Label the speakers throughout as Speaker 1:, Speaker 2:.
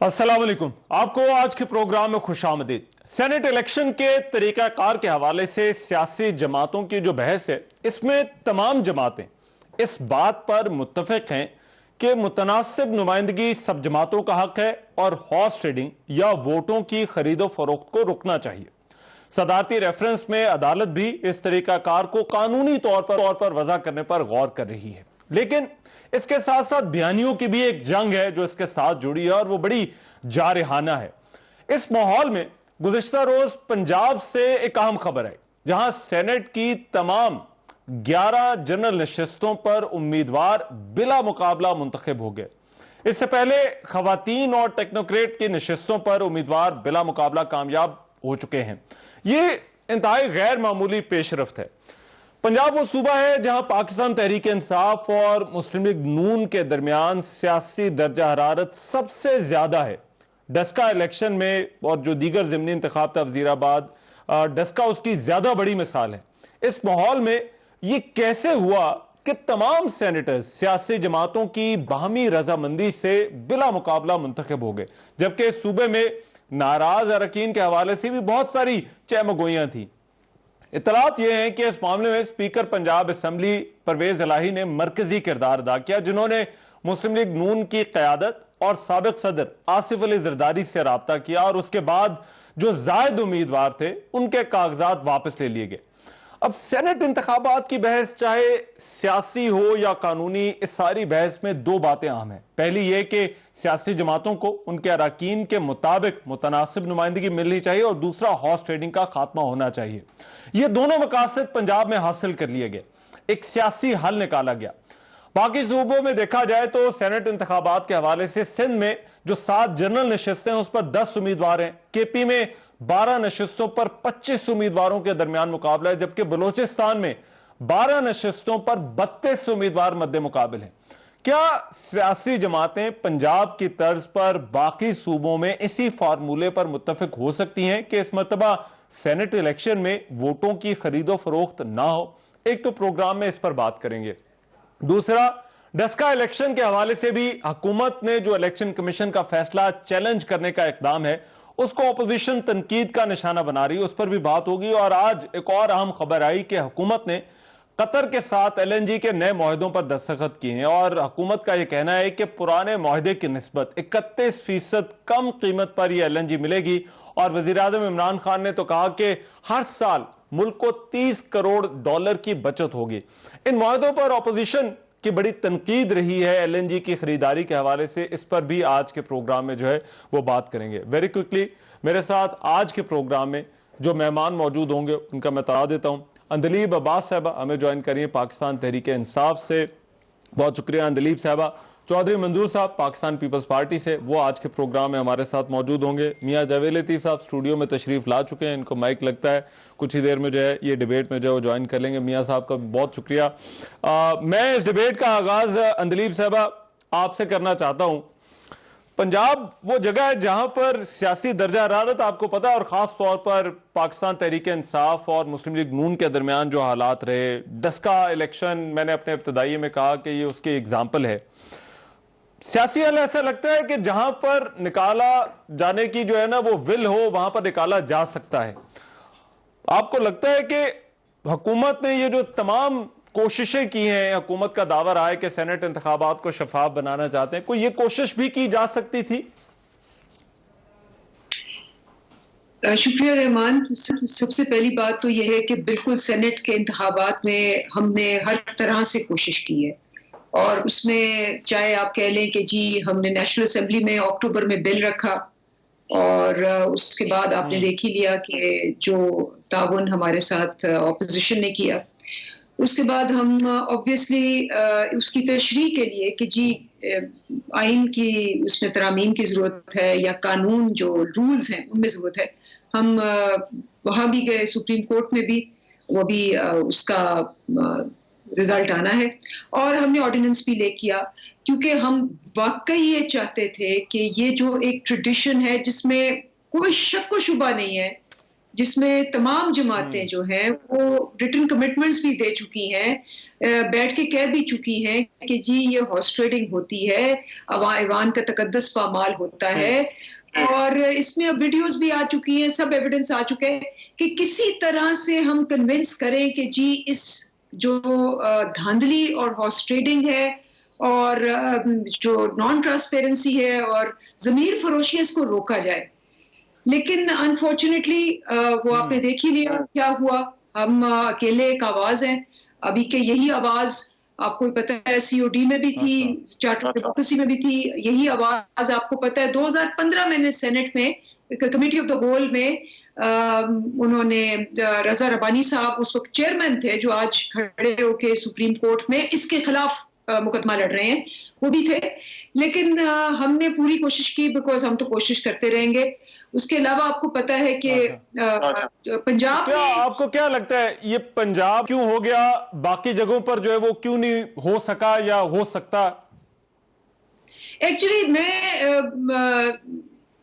Speaker 1: अस्सलाम वालेकुम। आपको आज के प्रोग्राम में खुशामदीद। सेनेट इलेक्शन के तरीकाकार के हवाले से सियासी जमातों की जो बहस है, इसमें तमाम जमातें इस बात पर मुत्तफिक हैं कि मुतनासिब नुमाइंदगी सब जमातों का हक है और हॉर्स ट्रेडिंग या वोटों की खरीदो फरोख्त को रुकना चाहिए। सदारती रेफरेंस में अदालत भी इस तरीकाकार को कानूनी तौर पर वजह करने पर गौर कर रही है, लेकिन इसके साथ साथ बयानियों की भी एक जंग है जो इसके साथ जुड़ी है और वो बड़ी जारहाना है। इस माहौल में गुज़िश्ता रोज पंजाब से एक अहम खबर है, जहां सेनेट की तमाम 11 जनरल नशिस्तों पर उम्मीदवार बिला मुकाबला मुंतखब हो गए। इससे पहले खवातीन और टेक्नोक्रेट की नशिस्तों पर उम्मीदवार बिला मुकाबला कामयाब हो चुके हैं। ये इंतहाई गैर मामूली पेशरफ्त है। पंजाब वो सूबा है जहां पाकिस्तान तहरीक इंसाफ और मुस्लिम लीग नून के दरमियान सियासी दर्जा हरारत सबसे ज्यादा है। डस्का इलेक्शन में और जो दीगर ज़िमनी इंतखाब था वजीराबाद, डस्का उसकी ज्यादा बड़ी मिसाल है। इस माहौल में ये कैसे हुआ कि तमाम सेनेटर्स सियासी जमातों की बाहमी रजामंदी से बिला मुकाबला मुंतखब हो गए, जबकि इस सूबे में नाराज अरकान के हवाले से भी बहुत सारी चहमगोइयां थी। इतलात यह है कि इस मामले में स्पीकर पंजाब असम्बली परवेज इलाही ने मरकजी किरदार अदा किया, जिन्होंने मुस्लिम लीग नून की क़यादत और साबिक सदर आसिफ अली जरदारी से राब्ता किया और उसके बाद जो जायद उम्मीदवार थे उनके कागजात वापस ले लिए गए। अब सेनेट इंतखाबात की बहस चाहे सियासी हो या कानूनी, इस सारी बहस में दो बातें अहम हैं। पहली यह कि सियासी जमातों को उनके अरकान के मुताबिक मुतनासिब नुमाइंदगी मिलनी चाहिए और दूसरा हॉर्स ट्रेडिंग का खात्मा होना चाहिए। ये दोनों मकासद पंजाब में हासिल कर लिए गए, एक सियासी हल निकाला गया। बाकी सूबों में देखा जाए तो सेनेट इंतखाबात के हवाले से सिंध में जो 7 जनरल नशिस्तें उस पर 10 उम्मीदवार हैं, केपी में 12 नशिस्तों पर 25 उम्मीदवारों के दरमियान मुकाबला है, जबकि बलूचिस्तान में 12 नशिस्तों पर 32 उम्मीदवार मद्दे मुकाबिल हैं। क्या सियासी जमातें पंजाब की तर्ज पर बाकी सूबों में इसी फार्मूले पर मुत्तफिक हो सकती हैं कि इस मरतबा सेनेट इलेक्शन में वोटों की खरीदो फरोख्त ना हो? एक तो प्रोग्राम में इस पर बात करेंगे। दूसरा, डस्का इलेक्शन के हवाले से भी हुकूमत ने जो इलेक्शन कमीशन का फैसला चैलेंज करने का इकदाम है उसको अपोजिशन तनकीद का निशाना बना रही है, उस पर भी बात होगी। और आज एक और अहम खबर आई कि हुकूमत ने कतर के साथ LNG के नए मुआहदों पर दस्तखत किए हैं और हुकूमत का यह कहना है कि पुराने मुआहदे की निस्बत 31% कम कीमत पर यह LNG मिलेगी। और वज़ीर-ए-आज़म इमरान खान ने तो कहा कि हर साल मुल्क को $30 करोड़ की बचत होगी। इन मुआहदों पर अपोजिशन की बड़ी तनकीद रही है LNG की खरीदारी के हवाले से, इस पर भी आज के प्रोग्राम में जो है वो बात करेंगे। वेरी क्विकली मेरे साथ आज के प्रोग्राम में जो मेहमान मौजूद होंगे उनका मैं बता देता हूं। अंदलीब अब्बास साहबा हमें ज्वाइन करिए पाकिस्तान तहरीक इंसाफ से, बहुत शुक्रिया अंदलीब साहबा। चौधरी मंजूर साहब पाकिस्तान पीपल्स पार्टी से, वो आज के प्रोग्राम में हमारे साथ मौजूद होंगे। मियां जावेद लतीफ साहब स्टूडियो में तशरीफ ला चुके हैं, इनको माइक लगता है कुछ ही देर में जो है ये डिबेट में जो है वो ज्वाइन कर लेंगे। मियां साहब का बहुत शुक्रिया। मैं इस डिबेट का आगाज अंदलीब साहबा आपसे करना चाहता हूं। पंजाब वो जगह है जहां पर सियासी दर्जा हरारत आपको पता है, और खास तौर पर पाकिस्तान तहरीक इंसाफ और मुस्लिम लीग नून के दरमियान जो हालात रहे, डस्का इलेक्शन मैंने अपने इब्तदाई में कहा कि ये उसकी एग्जाम्पल है। सियासी हल ऐसा लगता है कि जहां पर निकाला जाने की जो है ना वो विल हो, वहां पर निकाला जा सकता है। आपको लगता है कि हुकूमत ने ये जो तमाम कोशिशें की हैं, हुकूमत का दावा रहा है कि सेनेट इंतखाबात को शफाफ बनाना चाहते हैं, कोई ये कोशिश भी की जा सकती थी?
Speaker 2: शुक्रिया रहमान। सबसे पहली बात तो यह है कि बिल्कुल सेनेट के इंतखाबात में हमने हर तरह से कोशिश की है, और उसमें चाहे आप कह लें कि जी हमने नेशनल असेंबली में अक्टूबर में बिल रखा, और उसके बाद आपने देख ही लिया कि जो ताउन हमारे साथ ऑपोजिशन ने किया। उसके बाद हम ऑब्वियसली उसकी तशरीह के लिए कि जी आइन की उसमें तरामीम की ज़रूरत है या कानून जो रूल्स हैं उनमें ज़रूरत है, हम वहाँ भी गए, सुप्रीम कोर्ट में भी, वो भी उसका रिजल्ट आना है, और हमने ऑर्डिनेंस भी ले किया, क्योंकि हम वाकई ये चाहते थे कि ये जो एक ट्रेडिशन है जिसमें कोई शक व शुबा नहीं है, जिसमें तमाम जमातें जो हैं वो रिटन कमिटमेंट्स भी दे चुकी हैं, बैठ के कह भी चुकी हैं कि जी ये हॉर्स ट्रेडिंग होती है, ऐवान का तकद्दस पामाल होता है। और इसमें अब वीडियोस भी आ चुकी हैं, सब एविडेंस आ चुके हैं कि किसी तरह से हम कन्विंस करें कि जी इस जो धांधली और हॉर्स ट्रेडिंग है और जो नॉन ट्रांसपेरेंसी है और ज़मीर फरोशी है, इसको रोका जाए। लेकिन अनफॉर्चुनेटली वो आपने देख ही लिया क्या हुआ। हम अकेले एक आवाज हैं, अभी के यही आवाज आपको पता है सीओडी में भी थी, चार्टर डेमोक्रेसी में भी थी, यही आवाज आपको पता है 2015 में सेनेट में कमेटी ऑफ द होल में उन्होंने रजा रबानी साहब उस वक्त चेयरमैन थे, जो आज खड़े होके सुप्रीम कोर्ट में इसके खिलाफ मुकदमा लड़ रहे हैं, वो भी थे। लेकिन हमने पूरी कोशिश की, बिकॉज हम तो कोशिश करते रहेंगे। उसके अलावा आपको पता है कि पंजाब
Speaker 1: क्या
Speaker 2: में
Speaker 1: आपको क्या लगता है ये पंजाब क्यों हो गया, बाकी जगहों पर जो है वो क्यों नहीं हो सका या हो सकता?
Speaker 2: एक्चुअली मैं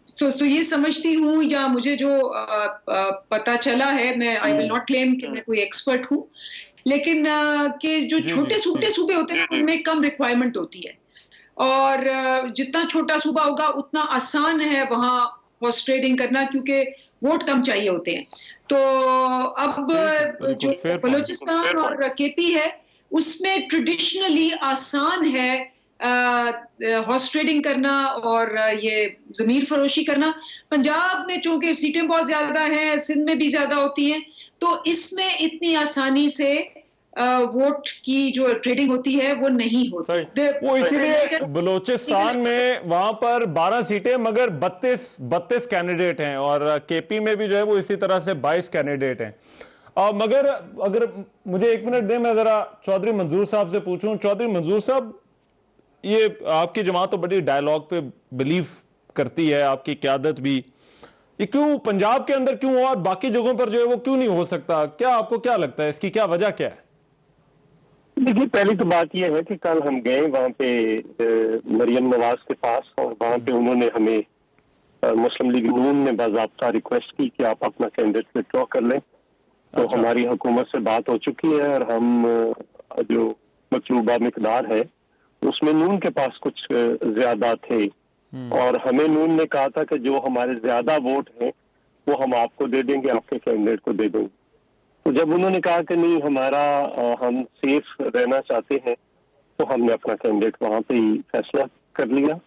Speaker 2: तो ये समझती हूँ, या मुझे जो पता चला है, मैं आई विल नॉट क्लेम कि मैं कोई एक्सपर्ट हूँ, लेकिन कि जो छोटे सूबे होते हैं उनमें कम रिक्वायरमेंट होती है, और जितना छोटा सूबा होगा उतना आसान है वहाँ हॉर्स ट्रेडिंग करना, क्योंकि वोट कम चाहिए होते हैं। तो अब जो बलूचिस्तान और केपी है उसमें ट्रेडिशनली आसान है हॉर्स ट्रेडिंग करना और ये जमीर फरोशी करना। पंजाब में चूंकि सीटें बहुत ज्यादा हैं, सिंध में भी ज्यादा होती हैं, तो इसमें इतनी आसानी से वोट की जो ट्रेडिंग होती है वो नहीं होती।
Speaker 1: वो इसीलिए बलूचिस्तान में वहां पर 12 सीटें मगर 32 कैंडिडेट हैं, और केपी में भी जो है वो इसी तरह से 22 कैंडिडेट हैं। मगर अगर मुझे 1 मिनट दें, मैं जरा चौधरी मंजूर साहब से पूछूं। चौधरी मंजूर साहब, ये आपकी जमात तो बड़ी डायलॉग पे बिलीव करती है, आपकी क़यादत भी, ये क्यों पंजाब के अंदर क्यों और बाकी जगहों पर जो है वो क्यों नहीं हो सकता? क्या आपको क्या लगता है, इसकी क्या वजह क्या है?
Speaker 3: देखिए, पहली तो बात यह है कि कल हम गए वहां पे मरियम नवाज के पास, और वहां पे उन्होंने हमें मुस्लिम लीग नून ने बाज़ाब्ता रिक्वेस्ट की कि आप अपना कैंडिडेट विड्रॉ कर लें। तो हमारी हुकूमत से बात हो चुकी है, और हम जो मतलूबा मिकदार है उसमें नून के पास कुछ ज्यादा थे, और हमें नून ने कहा था कि जो हमारे ज्यादा वोट हैं वो हम आपको दे देंगे, आपके कैंडिडेट को दे देंगे। तो जब उन्होंने कहा कि नहीं, हमारा हम सेफ रहना चाहते हैं, तो हमने अपना कैंडिडेट वहां पे ही फैसला कर लिया।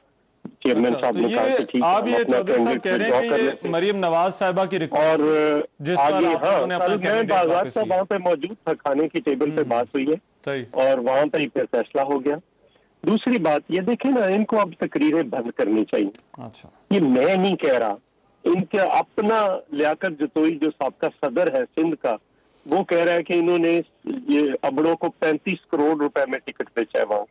Speaker 3: चेयरमैन साहब ने कहा कि ठीक है,
Speaker 1: आप ये चौधरी साहब कह रहे हैं कि ये मरियम नवाज साहिबा की रिक्वेस्ट, और आगे
Speaker 3: मैं बाज़ाब्ता वहां पे मौजूद था, खाने की टेबल पे बात हुई है, और वहां पे ही फिर फैसला हो गया। दूसरी बात ये देखें ना, इनको अब तकरीरें बंद करनी चाहिए।
Speaker 1: अच्छा,
Speaker 3: ये मैं नहीं कह रहा, इनका अपना लियाकत जतोई जो साबका सदर है सिंध का, वो कह रहा है कि इन्होंने ये अबड़ों को 35 करोड़ रुपए में टिकट बेचा है वहां,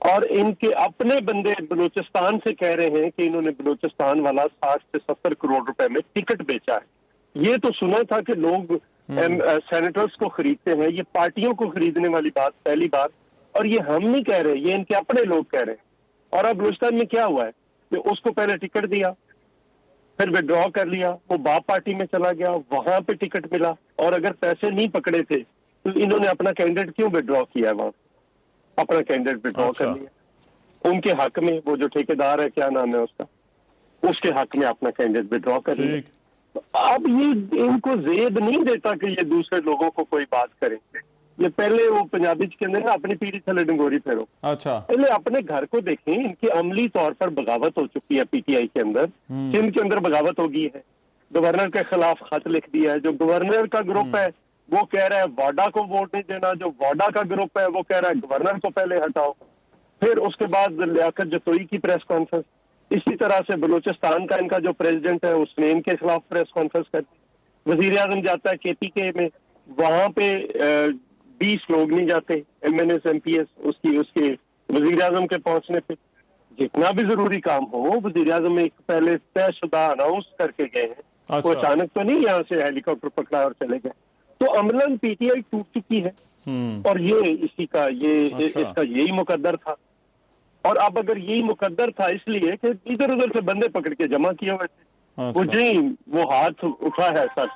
Speaker 3: और इनके अपने बंदे बलूचिस्तान से कह रहे हैं कि इन्होंने बलूचिस्तान वाला 60 से 70 करोड़ रुपए में टिकट बेचा है। ये तो सुना था कि लोग सेनेटर्स को खरीदते हैं, ये पार्टियों को खरीदने वाली बात पहली बार, और ये हम नहीं कह रहे, ये इनके अपने लोग कह रहे हैं। और अब बलूचिस्तान में क्या हुआ है कि उसको पहले टिकट दिया, फिर विड्रॉ कर लिया, वो बाप पार्टी में चला गया, वहां पे टिकट मिला, और अगर पैसे नहीं पकड़े थे तो इन्होंने अपना कैंडिडेट क्यों विड्रॉ किया? वहां अपना कैंडिडेट विड्रॉ कर लिया, उनके हक में, वो जो ठेकेदार है, क्या नाम है उसका, उसके हक में अपना कैंडिडेट विड्रॉ कर लिया। अब ये इनको जेद नहीं देता कि ये दूसरे लोगों को कोई बात करेंगे। ये पहले वो पंजाबी के अंदर ना अपनी पीढ़ी थले डंगोरी फेरो।
Speaker 1: अच्छा,
Speaker 3: पहले अपने घर को देखें, इनकी अमली तौर पर बगावत हो चुकी है पीटीआई के अंदर, सिंध के अंदर बगावत हो गई है, गवर्नर के खिलाफ खत लिख दिया है। जो गवर्नर का ग्रुप है वो कह रहा है वाडा को वोट नहीं देना, जो वाडा का ग्रुप है वो कह रहा है गवर्नर को पहले हटाओ। फिर उसके बाद लियाकत जतोई की प्रेस कॉन्फ्रेंस, इसी तरह से बलूचिस्तान का इनका जो प्रेसिडेंट है उसने इनके खिलाफ प्रेस कॉन्फ्रेंस कर दी। वजीर आजम जाता है केपीके में, वहां पे 20 लोग नहीं जाते, MNS MPS उसके वजीर आजम के पहुंचने पे। जितना भी जरूरी काम हो वजीर आजम एक पहले तयशुदा अनाउंस करके गए हैं। अच्छा। वो अचानक तो नहीं यहाँ से हेलीकॉप्टर पकड़ा और चले गए। तो अमलन पीटीआई टूट चुकी है, और ये इसी का इसका यही मुकद्दर था। और अब अगर यही मुकद्दर था इसलिए कि इधर उधर से बंदे पकड़ के जमा किए हुए थे, वो जी वो हाथ उठा है सर,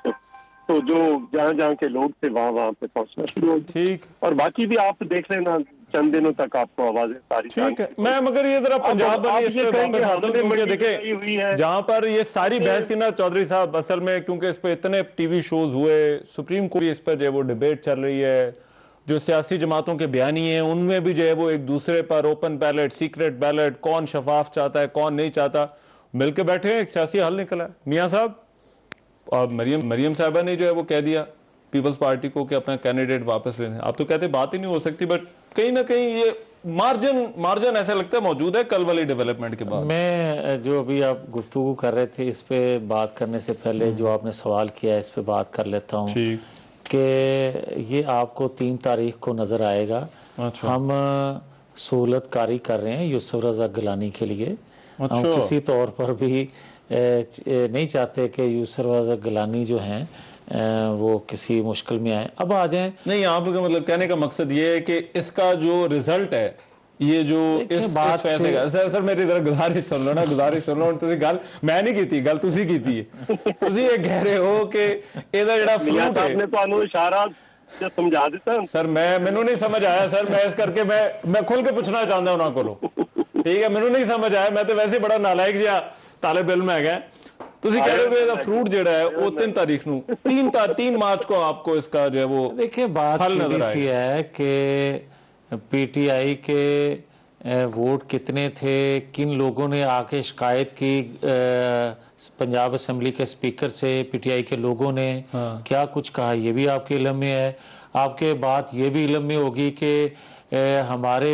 Speaker 3: तो जो जहाँ के लोग थे वहाँ पे पहुंचना शुरू हो गया।
Speaker 1: ठीक।
Speaker 3: और बाकी भी आप देख लेना, चंद दिनों तक आपको आवाजें सारी।
Speaker 1: ठीक है, मैं मगर ये जरा पंजाब वाली इस पे वापस आता हूं, क्योंकि देखे जहां पर ये सारी बहस की ना चौधरी साहब, असल में क्योंकि इस पे इतने टीवी शोज हुए, सुप्रीम कोर्ट इस पर जो है वो डिबेट चल रही है, जो सियासी जमातों के बयानी हैं उनमें भी जो है वो एक दूसरे पर ओपन बैलेट, सीक्रेट बैलेट, कौन शफाफ चाहता है कौन नहीं चाहता, मिलकर बैठे हैं, एक सियासी हल निकला है। मियाँ साहब और मरियम साहबा ने जो है वो कह दिया पीपल्स पार्टी को कि अपना कैंडिडेट वापस लेने। आप तो कहते बात ही नहीं हो सकती, बट कहीं ना कहीं ये मार्जिन ऐसा लगता है मौजूद है कल वाली डेवलपमेंट के बाद।
Speaker 4: मैं जो अभी आप गुफ्तगू कर रहे थे, इस पे बात करने से पहले जो आपने सवाल किया इस पे बात कर लेता हूँ कि ये आपको 3 तारीख को नज़र आएगा।
Speaker 1: अच्छा।
Speaker 4: हम सहूलतकारी कर रहे हैं यूसुफ रज़ा गिलानी के लिए। हम किसी तौर पर भी नहीं चाहते कि यूसुफ रज़ा गिलानी जो हैं वो किसी मुश्किल में आए। अब आ जाएं। नहीं,
Speaker 1: आपका मतलब कहने का मकसद ये है कि इसका जो रिजल्ट है, ये जो इस बात फैसले का सर मेरी तरह गुजारिश सुन लो ना, गुजारिश सुन लो। तुसी गल मैं नहीं कीती, गल तुसी कीती है। तुसी ये कह रहे हो कि ਇਹਦਾ ਜਿਹੜਾ फ्रूट है,
Speaker 3: आपने ਤੁਹਾਨੂੰ इशारा जो समझा देता
Speaker 1: सर मैनू नहीं समझ आया सर, मैं इस करके मैं खुल के पूछना चाहता उन्होंने को। ठीक है, मैनू नहीं समझ आया, मैं तो वैसे बड़ा नालायक जिहा तालिब इल्म है। ਤੁਸੀਂ कह रहे हो ਇਹਦਾ फ्रूट ਜਿਹੜਾ है वो 3 तारीख ਨੂੰ 3 मार्च को आपको इसका जो है वो
Speaker 4: देखिए बात सी है कि पीटीआई के वोट कितने थे, किन लोगों ने आके शिकायत की पंजाब असेंबली के स्पीकर से, पीटीआई के लोगों ने क्या कुछ कहा, ये भी आपके इल्म में है। आपके बात ये भी इल्म में होगी कि हमारे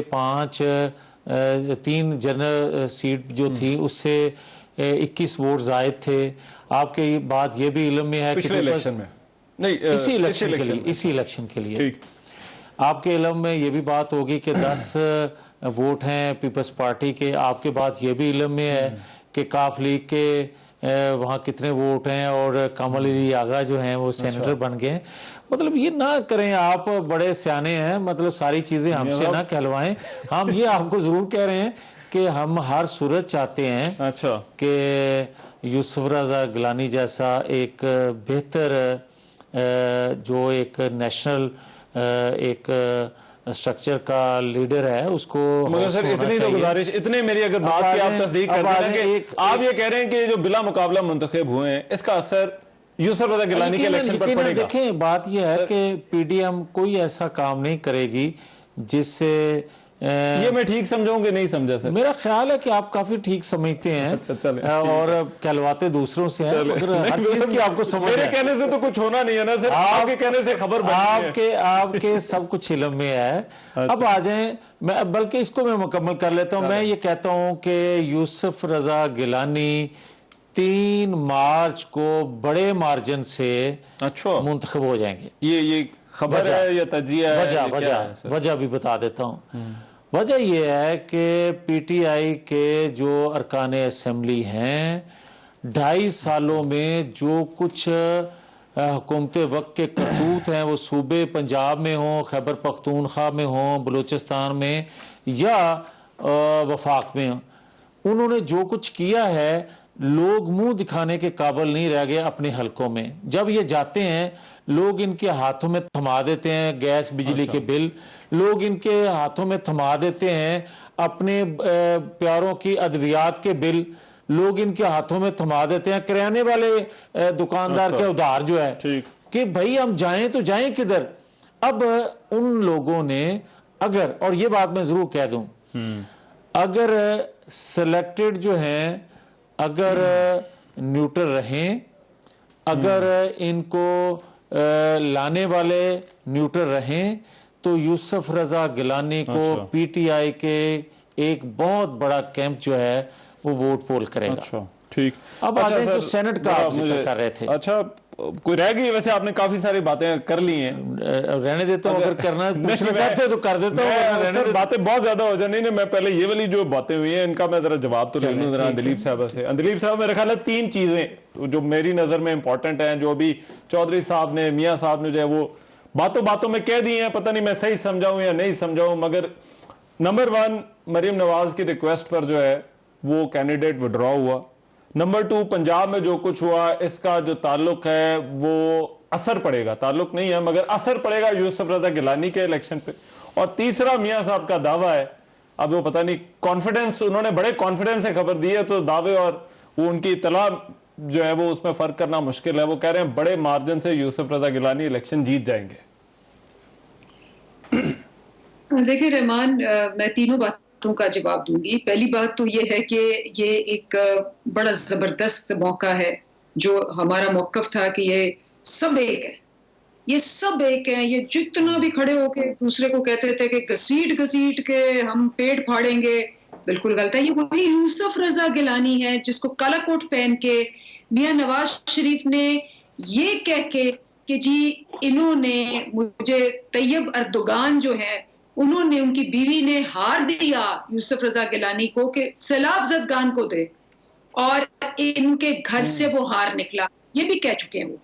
Speaker 4: 3 जनरल सीट जो थी उससे 21 वोट जायद थे। आपके बात ये भी इल्म में है कि
Speaker 1: इलेक्शन में नहीं,
Speaker 4: इसी इलेक्शन के लिए आपके इल्म में ये भी बात होगी कि 10 वोट हैं पीपल्स पार्टी के। आपके बात ये भी इल्म में है कि काफ लीग के वहाँ कितने वोट हैं और कमल अली आगा जो हैं वो सेनेटर बन गए। मतलब ये ना करें, आप बड़े सियाने हैं, मतलब सारी चीज़ें हमसे ना कहलवाएं। हम ये आपको ज़रूर कह रहे हैं कि हम हर सूरत चाहते हैं
Speaker 1: अच्छा
Speaker 4: कि यूसुफ रज़ा गिलानी जैसा एक बेहतर जो एक नेशनल एक स्ट्रक्चर का लीडर है उसको।
Speaker 1: मगर सर इतनी तो गुजारिश, इतने मेरी अगर बात की आप तस्दीक कर दें कि आप ये कह रहे हैं कि जो बिला मुकाबला मुंतखब हुए हैं इसका असर यूसुफ रज़ा गिलानी के इलेक्शन पर पड़ेगा।
Speaker 4: देखें बात यह है कि पीडीएम कोई ऐसा काम नहीं करेगी जिससे
Speaker 1: ये मैं ठीक समझाऊं कि नहीं समझा सर?
Speaker 4: मेरा ख्याल है कि आप काफी ठीक समझते हैं।
Speaker 1: अच्छा,
Speaker 4: और कहलवाते दूसरों से हैं, मगर हर चीज की आपको समझ
Speaker 1: मेरे कहने से तो कुछ होना नहीं है ना सर, आपके कहने से खबर
Speaker 4: आपके सब कुछ इल्म में है।
Speaker 1: अच्छा।
Speaker 4: अब आ जाएं, मैं बल्कि इसको मैं मुकम्मल कर लेता हूं। मैं ये कहता हूं कि यूसुफ रज़ा गिलानी 3 मार्च को बड़े मार्जिन से मुंतखब हो जाएंगे।
Speaker 1: ये खबर है या तजिया है?
Speaker 4: वजह भी बता देता हूं। वजह यह है कि पीटीआई के जो अरकान असेंबली हैं 2.5 सालों में जो कुछ हुकूमत वक्त के करतूत हैं, वो सूबे पंजाब में हों, खैबर पख्तूनख्वा में हों, बलूचिस्तान में या वफाक में, उन्होंने जो कुछ किया है लोग मुंह दिखाने के काबिल नहीं रह गए अपने हलकों में। जब ये जाते हैं लोग इनके हाथों में थमा देते हैं गैस बिजली के बिल, लोग इनके हाथों में थमा देते हैं अपने प्यारों की अद्वियात के बिल, लोग इनके हाथों में थमा देते हैं किराने वाले दुकानदार के उधार जो है कि भाई हम जाएं तो जाएं किधर। अब उन लोगों ने अगर, और ये बात मैं जरूर कह दूं, अगर सिलेक्टेड जो हैं अगर न्यूट्रल रहें, अगर इनको लाने वाले न्यूट्रल रहें, तो यूसुफ रज़ा गिलानी को पीटीआई के एक बहुत बड़ा कैंप जो है वो वोट पोल करेगा।
Speaker 1: ठीक।
Speaker 4: अब आगे जो सेनेट का आप जिक्र कर रहे थे,
Speaker 1: अच्छा कोई रह गई? वैसे आपने काफी सारी बातें कर ली हैं,
Speaker 4: रहने देता हूं, अगर करना पूछना चाहते हो तो कर देता हूं।
Speaker 1: बातें बहुत ज्यादा हो जाए। नहीं, मैं पहले ये वाली जो बातें हुई हैं इनका मैं जरा जवाब तो ले लूं जरा दिलीप साहब से। दिलीप साहब, मेरे ख्याल है 3 चीजें जो मेरी नजर में इंपॉर्टेंट हैं, जो अभी चौधरी साहब ने, मियाँ साहब ने जो है वो बातों में कह दी हैं। पता नहीं मैं सही समझाऊं या नहीं समझाऊं, मगर नंबर 1 मरियम नवाज की रिक्वेस्ट पर जो है वो कैंडिडेट विड्रॉ हुआ। नंबर 2, पंजाब में जो कुछ हुआ इसका जो ताल्लुक है वो असर पड़ेगा, ताल्लुक नहीं है मगर असर पड़ेगा यूसुफ रजा गिलानी के इलेक्शन पे। और तीसरा मियां साहब का दावा है, अब वो पता नहीं कॉन्फिडेंस, उन्होंने बड़े कॉन्फिडेंस से खबर दी है तो दावे और वो उनकी इतला जो है वो उसमें फर्क करना मुश्किल है। वो कह रहे हैं बड़े मार्जिन से यूसुफ रजा गिलानी इलेक्शन जीत जाएंगे।
Speaker 2: देखिए रहमान, मैं तीनों बातों का जवाब दूंगी। पहली बात तो ये है कि ये एक बड़ा जबरदस्त मौका है, जो हमारा मौकफ था कि ये सब एक है, ये सब एक है। ये जितना भी खड़े होके दूसरे को कहते थे कि घसीट घसीट के हम पेट फाड़ेंगे, बिल्कुल गलत है। ये वही यूसुफ रजा गिलानी है जिसको काला कोट पहन के मियां नवाज शरीफ ने ये कह के कि जी इन्होंने मुझे तैयब अर्दोगान जो है उन्होंने, उनकी बीवी ने हार दिया यूसुफ रजा गिलानी को कि सैलाब जदगान को दे, और इनके घर से वो हार निकला, ये भी कह चुके हैं वो।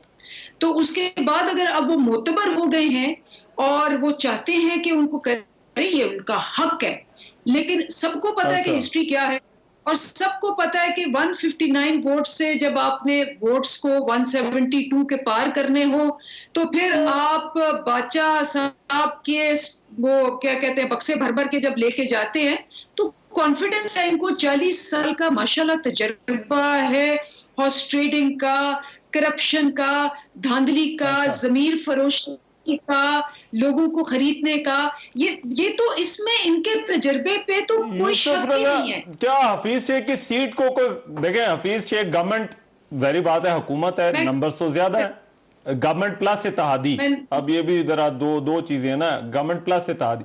Speaker 2: तो उसके बाद अगर अब वो मोतबर हो गए हैं और वो चाहते हैं कि उनको करें, ये उनका हक है। लेकिन सबको पता है कि हिस्ट्री क्या है, और सबको पता है कि 159 वोट से जब आपने वोट्स को 172 के पार करने हो तो फिर आप बाचा साहब के वो क्या कहते हैं बक्से भर भर के जब लेके जाते हैं तो कॉन्फिडेंस है इनको। 40 साल का माशाल्लाह तजर्बा है हॉर्स ट्रेडिंग का, करप्शन का, धांधली का, जमीर फरोशी का, लोगों को खरीदने का। ये तो इसमें इनके तजर्बे पे तो कोई शक ही नहीं है।
Speaker 1: क्या हफीज शेख की सीट को कोई देखें, हफीज शेख गवर्नमेंट, जाहिर बात है हुकूमत है, नंबर तो ज्यादा है, गवर्नमेंट प्लस इत्तेहादी, अब ये भी जरा दो चीजें है ना, गवर्नमेंट प्लस इत्तेहादी।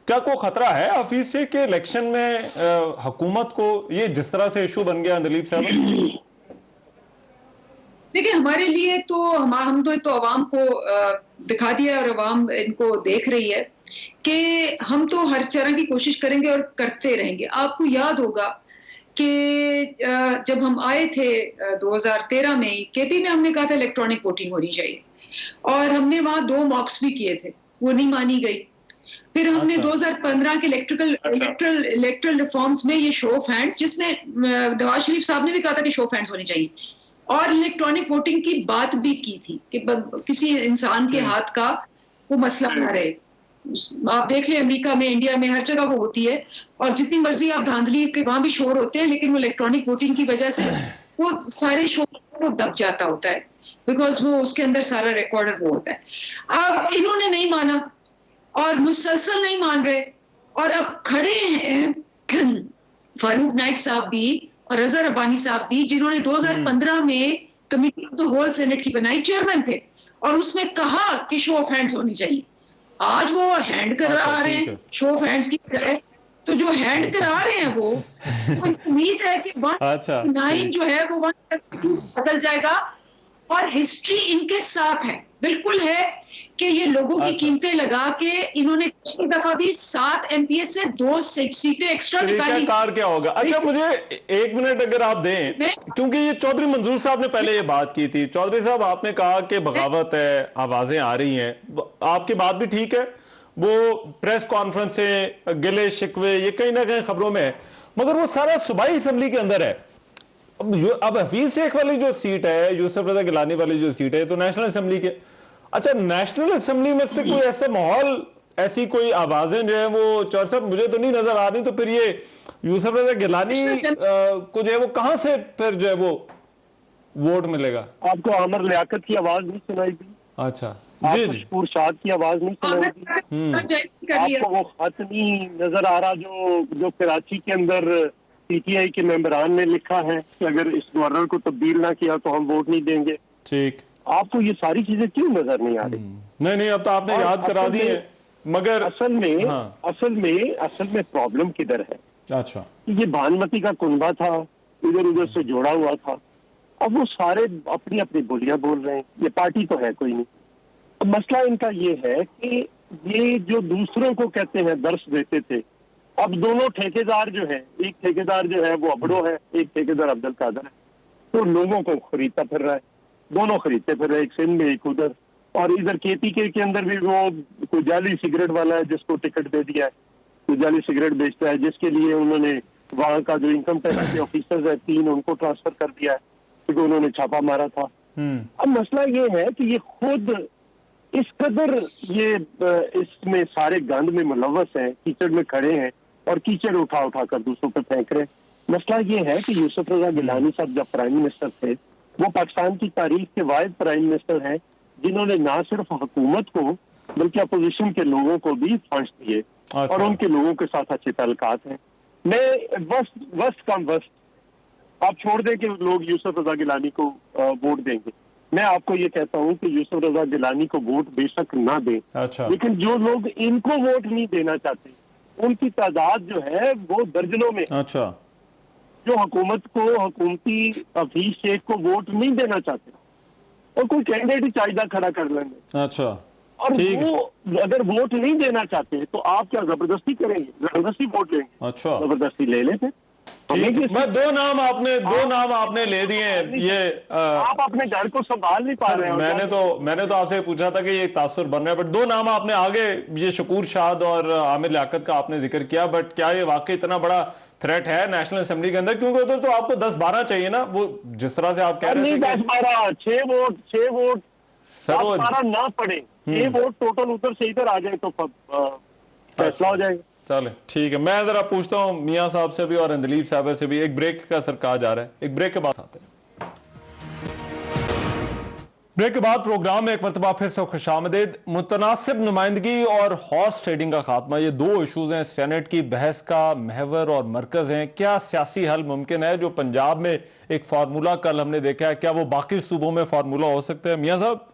Speaker 1: क्या कोई खतरा है हफीज शेख के इलेक्शन में हुकूमत को, ये जिस तरह से इशू बन गया दिलीप साहब?
Speaker 2: देखिए हमारे लिए तो हम तो अवाम को दिखा दिया और अवाम इनको देख रही है कि हम तो हर तरह की कोशिश करेंगे और करते रहेंगे। आपको याद होगा कि जब हम आए थे 2013 में केपी में, हमने कहा था इलेक्ट्रॉनिक वोटिंग होनी चाहिए, और हमने वहां 2 मॉक्स भी किए थे, वो नहीं मानी गई। फिर हमने 2015 के इलेक्ट्रल रिफॉर्म्स में ये शो ऑफ हैंड्स, जिसमें नवाज शरीफ साहब ने भी कहा था कि शो ऑफ हैंड्स होनी चाहिए, और इलेक्ट्रॉनिक वोटिंग की बात भी की थी कि किसी इंसान के हाथ का वो मसला ना रहे। आप देख लें अमेरिका में, इंडिया में, हर जगह वो होती है, और जितनी मर्जी आप धांधली के वहां भी शोर होते हैं, लेकिन वो इलेक्ट्रॉनिक वोटिंग की वजह से वो सारे शोर वो दब जाता होता है, बिकॉज वो उसके अंदर सारा रिकॉर्डर वो होता है। अब इन्होंने नहीं माना और मुसलसल नहीं मान रहे, और अब खड़े हैं फारूक नाइक साहब भी और रजा रब्बानी साहब भी, जिन्होंने 2015 में committee of the whole senate की बनाई, चेयरमैन थे, और उसमें कहा कि शो ऑफ हैंड्स होनी चाहिए। आज वो हैंड करा रहे हैं शो ऑफ हैंड्स की तरह, तो जो हैंड करा रहे हैं वो उम्मीद है कि 109 जो है वो 132 बदल जाएगा, और हिस्ट्री इनके साथ है, बिल्कुल है कि ये लोगों की कीमतें लगा के इन्होंने पिछली दफा भी 7 एमपीएस से 2 सीटें एक्स्ट्रा निकाली।
Speaker 1: कार क्या होगा? अच्छा मुझे 1 मिनट अगर आप दें, क्योंकि ये चौधरी मंजूर साहब ने पहले ये बात की थी। चौधरी साहब आपने कहा कि बगावत है, आवाजें आ रही हैं, आपकी बात भी ठीक है, वो प्रेस कॉन्फ्रेंस से गिले शिकवे ये कहीं ना कहीं खबरों में है, मगर वो सारा सूबाई असम्बली के अंदर है। अब हफीज शेख वाली जो सीट है, यूसुफ रजा गिलानी वाली जो सीट है, तो नेशनल असेंबली के, अच्छा नेशनल असेंबली में से कोई ऐसा माहौल, ऐसी कोई आवाजें जो है वो चौधरी साहब मुझे तो नहीं नजर आ रही, तो फिर ये यूसुफ रजा गिलानी को जो है वो कहां से फिर जो है वो वोट मिलेगा?
Speaker 3: आपको आमर लियाकत की आवाज नहीं सुनाई दी?
Speaker 1: अच्छा
Speaker 3: जी, मशहूर शाद की आवाज नहीं सुनाई दी? आपको वो खत नहीं नजर आ रहा जो कराची के अंदर पीटीआई के मेंबरान ने लिखा है कि अगर इस गवर्नर को तब्दील ना किया तो हम वोट नहीं देंगे?
Speaker 1: ठीक,
Speaker 3: आपको ये सारी चीजें क्यों नजर नहीं आ रही?
Speaker 1: नहीं अब तो आपने याद करा दी है, मगर
Speaker 3: असल में प्रॉब्लम किधर है?
Speaker 1: अच्छा,
Speaker 3: ये भानुमती का कुनबा था, इधर उधर से जोड़ा हुआ था, अब वो सारे अपनी अपनी बोलियां बोल रहे हैं, ये पार्टी तो है कोई नहीं। अब मसला इनका ये है कि ये जो दूसरों को कहते हैं दर्श देते थे, अब दोनों ठेकेदार जो है, एक ठेकेदार जो है वो अबड़ो है, एक ठेकेदार अब्दुल कादर है, तो लोगों को खरीदता फिर रहा है, दोनों खरीदते फिर रहे, एक सिंध में एक उधर। और इधर केपीके के अंदर भी वो कोई जाली सिगरेट वाला है जिसको टिकट दे दिया है, कोई जाली सिगरेट बेचता है जिसके लिए उन्होंने वहाँ का जो इनकम टैक्स के ऑफिसर्स है 3 उनको ट्रांसफर कर दिया है क्योंकि उन्होंने छापा मारा था। अब मसला ये है कि ये खुद इस कदर ये इसमें सारे गंद में मुलव्वस हैं, कीचड़ में खड़े हैं और कीचड़ उठा उठा कर दूसरों पर फेंक रहे हैं। मसला ये है कि यूसुफ रजा गिलानी साहब जब प्राइम मिनिस्टर थे वो पाकिस्तान की तारीख के वाहिद प्राइम मिनिस्टर हैं जिन्होंने ना सिर्फ हुकूमत को बल्कि अपोजिशन के लोगों को भी फंड्स दिए और उनके लोगों के साथ अच्छे ताल्लुकात हैं। मैं वस्त आप छोड़ दें कि लोग यूसुफ रजा गिलानी को वोट देंगे। मैं आपको ये कहता हूं कि यूसुफ रजा गिलानी को वोट बेशक ना दें, लेकिन जो लोग इनको वोट नहीं देना चाहते उनकी तादाद जो है वो दर्जनों में। जो हुकूमत को हुकूमती हफीज शेख को वोट नहीं देना चाहते और कोई कैंडिडेट ही चाहिए खड़ा कर लेंगे। और वो अगर वोट नहीं देना चाहते तो आप क्या जबरदस्ती करेंगे? जबरदस्ती वोट लेंगे? जबरदस्ती ले लेते।
Speaker 1: मैं दो नाम आपने ले दिए हैं। ये
Speaker 3: आप अपने घर को संभाल नहीं पा रहे हैं।
Speaker 1: मैंने तो आपसे पूछा था कि ये तासुर बन रहा है, बट दो नाम आपने आगे ये शकूर शाद और आमिर लियाकत का आपने जिक्र किया, बट क्या ये वाकई इतना बड़ा थ्रेट है नेशनल असेंबली के अंदर? क्योंकि उधर तो आपको 10-12 चाहिए ना, वो जिस तरह से आप कह रहे थे।
Speaker 3: 10-12 6 वोट 10-12 ना पड़े, 6 वोट टोटल उधर से इधर आ जाए तो फैसला हो जाएगा।
Speaker 1: चले ठीक है, मैं जरा पूछता हूं मियां साहब से भी और अंदलीब साहब से भी। एक ब्रेक का सर कहा जा रहा है, एक ब्रेक के बाद आते हैं। ब्रेक के बाद प्रोग्राम में एक मरतबा फिर से खुशामदीद। मुतनासिब नुमाइंदगी और हॉर्स ट्रेडिंग का खात्मा, ये दो इशूज हैं सेनेट की बहस का महवर और मरकज हैं। क्या सियासी हल मुमकिन है? जो पंजाब में एक फार्मूला कल हमने देखा है, क्या वो बाकी सूबों में फार्मूला हो सकता है? मियां साहब,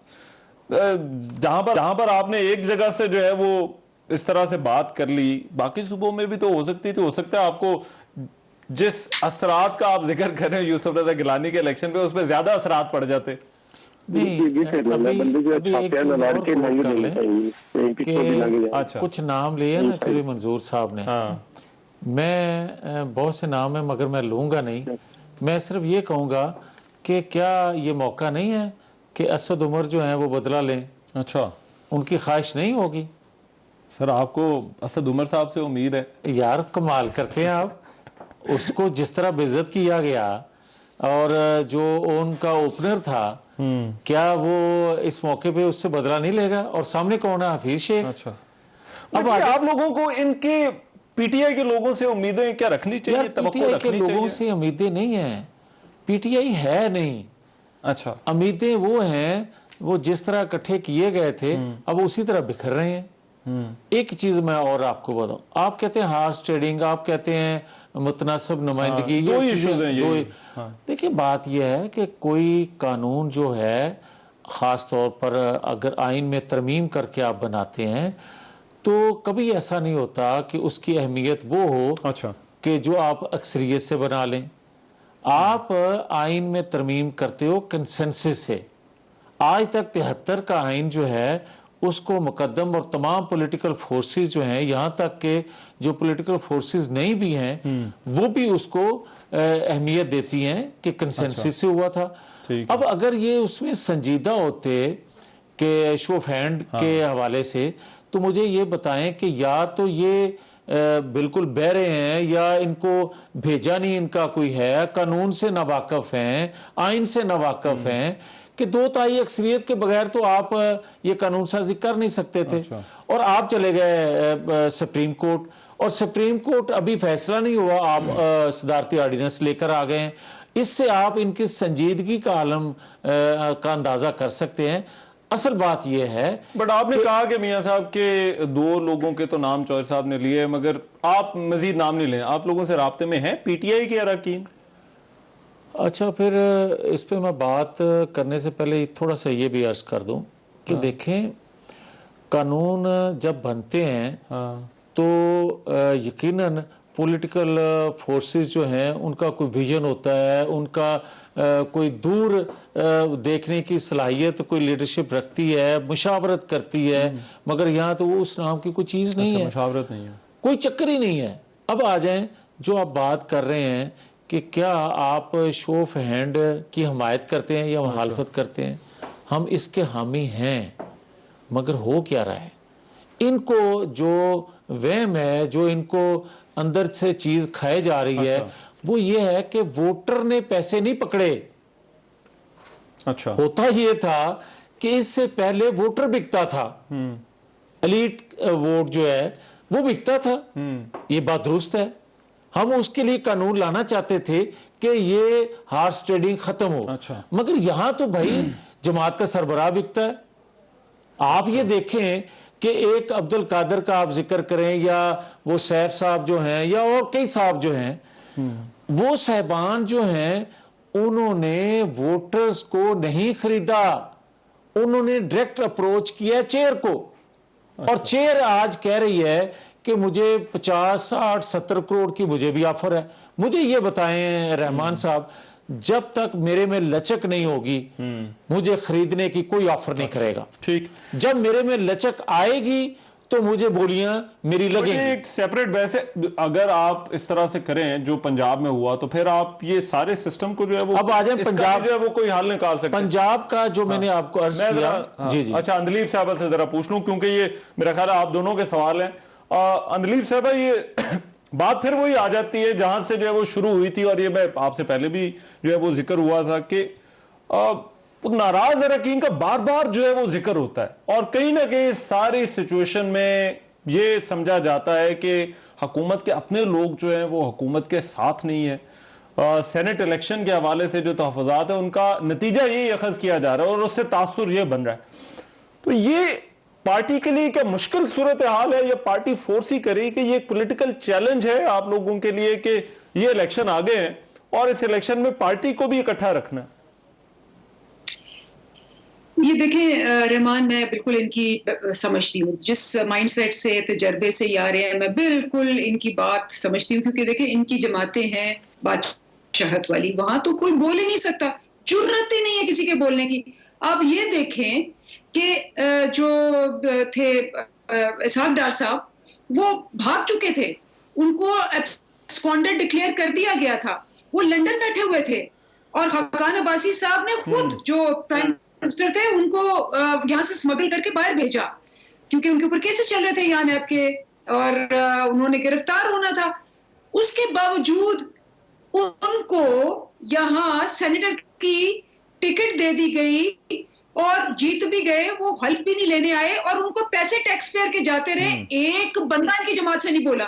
Speaker 1: जहां पर आपने एक जगह से जो है वो इस तरह से बात कर ली, बाकी सूबों में भी तो हो सकती थी। हो सकता है आपको जिस असरात का आप जिक्र कर रहे हैं यूसुफ रजा गिलानी के इलेक्शन पे, उस पर ज्यादा असरात पड़ जाते।
Speaker 4: अच्छा, कुछ नाम लिए ना चलिए मंजूर साहब ने। मैं बहुत से नाम है मगर मैं लूंगा नहीं। मैं सिर्फ ये कहूंगा कि क्या ये मौका नहीं है कि असद उमर जो है वो बदला लें?
Speaker 1: अच्छा,
Speaker 4: उनकी ख्वाहिश नहीं होगी?
Speaker 1: सर आपको असद उमर साहब से उम्मीद है?
Speaker 4: यार कमाल करते हैं आप। उसको जिस तरह बेइज्जत किया गया और जो उनका ओपनर था, क्या वो इस मौके पे उससे बदला नहीं लेगा? और सामने कौन है? हफीज शेख।
Speaker 1: अच्छा, अब आप लोगों को इनके पीटीआई के लोगों से उम्मीदें क्या रखनी चाहिए?
Speaker 4: पीटीआई के लोगों से उम्मीदें नहीं है, पीटीआई है नहीं।
Speaker 1: अच्छा,
Speaker 4: उम्मीदें वो हैं वो जिस तरह इकट्ठे किए गए थे अब उसी तरह बिखर रहे हैं। एक चीज मैं और आपको बताऊं, आप कहते हैं हार्स ट्रेडिंग, आप कहते हैं मुतनासिब नुमाइंदगी,
Speaker 1: दो इश्यूज हैं।
Speaker 4: देखिए बात यह है कि कोई कानून जो है ख़ास तौर पर अगर आइन में तरमीम करके आप बनाते हैं तो कभी ऐसा नहीं होता कि उसकी अहमियत वो हो
Speaker 1: अच्छा
Speaker 4: कि जो आप अक्सरियत से बना लें। आप आइन में तरमीम करते हो कंसेंसस से। आज तक 73 का आइन जो है उसको मुकद्दम और तमाम पॉलिटिकल फोर्सेस जो हैं, यहाँ तक के जो पॉलिटिकल फोर्सेस नहीं भी हैं वो भी उसको अहमियत देती हैं कि कंसेंसस से हुआ था। अब अगर ये उसमें संजीदा होते कि शो ऑफ हैंड के हवाले से, तो मुझे ये बताएं कि या तो ये बिल्कुल बहरे हैं या इनको भेजा नहीं इनका कोई है, कानून से नावाकफ हैं, आइन से नावाकफ हैं कि 2/3 अक्सरियत के बगैर तो आप ये कानून साजी कर नहीं सकते थे। अच्छा। और आप चले गए सुप्रीम कोर्ट, और सुप्रीम कोर्ट अभी फैसला नहीं हुआ, आप सदारती ऑर्डिनेंस लेकर आ गए हैं। इससे आप इनकी संजीदगी का आलम का अंदाजा कर सकते हैं। असल बात यह है,
Speaker 1: बट आपने कहा कि मियां साहब के 2 लोगों के तो नाम चौधरी साहब ने लिए, मगर आप मजीद नाम नहीं लें। आप लोगों से राब्ते में हैं पीटीआई के अरकान?
Speaker 4: अच्छा, फिर इस पे मैं बात करने से पहले थोड़ा सा ये भी अर्ज कर दूं कि देखें, कानून जब बनते हैं तो यकीनन पॉलिटिकल फोर्सेस जो हैं उनका कोई विजन होता है, उनका कोई दूर देखने की सलाहियत, कोई लीडरशिप रखती है, मुशावरत करती है, मगर यहाँ तो वो उस नाम की कोई चीज़ नहीं है,
Speaker 1: मुशावरत नहीं है,
Speaker 4: कोई चक्कर ही नहीं है। अब आ जाएं जो आप बात कर रहे हैं कि क्या आप शो ऑफ हैंड की हमायत करते हैं या मुखालफत करते हैं, हम इसके हामी हैं, मगर हो क्या रहा है, इनको जो वहम है, जो इनको अंदर से चीज खाए जा रही है, वो ये है कि वोटर ने पैसे नहीं पकड़े।
Speaker 1: अच्छा,
Speaker 4: होता ये था कि इससे पहले वोटर बिकता था, एलीट वोट जो है वो बिकता था। ये बात दुरुस्त है। हम उसके लिए कानून लाना चाहते थे कि ये हार्स ट्रेडिंग खत्म हो।
Speaker 1: अच्छा।
Speaker 4: मगर यहां तो भाई जमात का सरबराह बिकता है। आप ये देखें कि एक अब्दुल कादर का आप जिक्र करें, या वो सैफ साहब जो हैं, या और कई साहब जो हैं, वो साहबान जो हैं उन्होंने वोटर्स को नहीं खरीदा, उन्होंने डायरेक्ट अप्रोच किया चेयर को। और चेयर आज कह रही है कि मुझे 50, 60, 70 करोड़ की मुझे भी ऑफर है। मुझे ये बताएं रहमान साहब, जब तक मेरे में लचक नहीं होगी मुझे खरीदने की कोई ऑफर नहीं करेगा।
Speaker 1: ठीक,
Speaker 4: जब मेरे में लचक आएगी तो मुझे बोलियां मेरी लगेंगी।
Speaker 1: एक सेपरेट बहस है। अगर आप इस तरह से करें जो पंजाब में हुआ, तो फिर आप ये सारे सिस्टम को जो है वो,
Speaker 4: अब आ जाए पंजाब
Speaker 1: जो है वो कोई हल निकाल सकते हैं।
Speaker 4: पंजाब का जो मैंने आपको अर्ज किया। जी जी।
Speaker 1: अच्छा, अंदलीब साहब से जरा पूछ लूं, क्योंकि ये मेरा ख्याल है आप दोनों के सवाल हैं। अंदलीब साहब, ये बात फिर वही आ जाती है जहां से जो है वो शुरू हुई थी, और ये मैं आपसे पहले भी जो है वो जिक्र हुआ था कि नाराज अरकान का बार बार जो है वो जिक्र होता है, और कहीं ना कहीं सारी सिचुएशन में ये समझा जाता है कि हुकूमत के अपने लोग जो हैं वो हुकूमत के साथ नहीं है। सेनेट इलेक्शन के हवाले से जो तहफ़्फ़ुज़ात है उनका नतीजा यही अखज़ किया जा रहा है, और उससे तासुर ये बन रहा है। तो ये पार्टी के लिए क्या मुश्किल सूरत हाल है, या पार्टी फोर्स ही करेगी कि ये एक पॉलिटिकल चैलेंज है आप लोगों के लिए कि ये इलेक्शन आ गए हैं और इस इलेक्शन में पार्टी को भी इकट्ठा रखना है?
Speaker 2: ये देखें रहमान, मैं बिल्कुल इनकी समझती हूँ, जिस माइंडसेट से, तजर्बे से ये आ रहे हैं, मैं बिल्कुल इनकी बात समझती हूँ। क्योंकि देखें, इनकी जमातें हैं बादशाहत वाली, वहां तो कोई बोल ही नहीं सकता, जुर्रत ही नहीं है किसी के बोलने की। अब ये देखें कि जो थे इसहाक डार साहब, वो भाग चुके थे, उनको एब्सकॉन्डेड डिक्लेयर कर दिया गया था, वो लंदन बैठे हुए थे, और हकान अब्बासी साहब ने खुद, जो प्राइम मिनिस्टर थे, उनको यहाँ से स्मगल करके बाहर भेजा, क्योंकि उनके ऊपर केसेस चल रहे थे यहाँ नैब के, और उन्होंने गिरफ्तार होना था। उसके बावजूद उनको यहाँ सेनेटर की टिकट दे दी गई और जीत भी गए, वो हल्फ भी नहीं लेने आए, और उनको पैसे टैक्स पेयर के जाते रहे। एक बंदा इनकी जमात से नहीं बोला,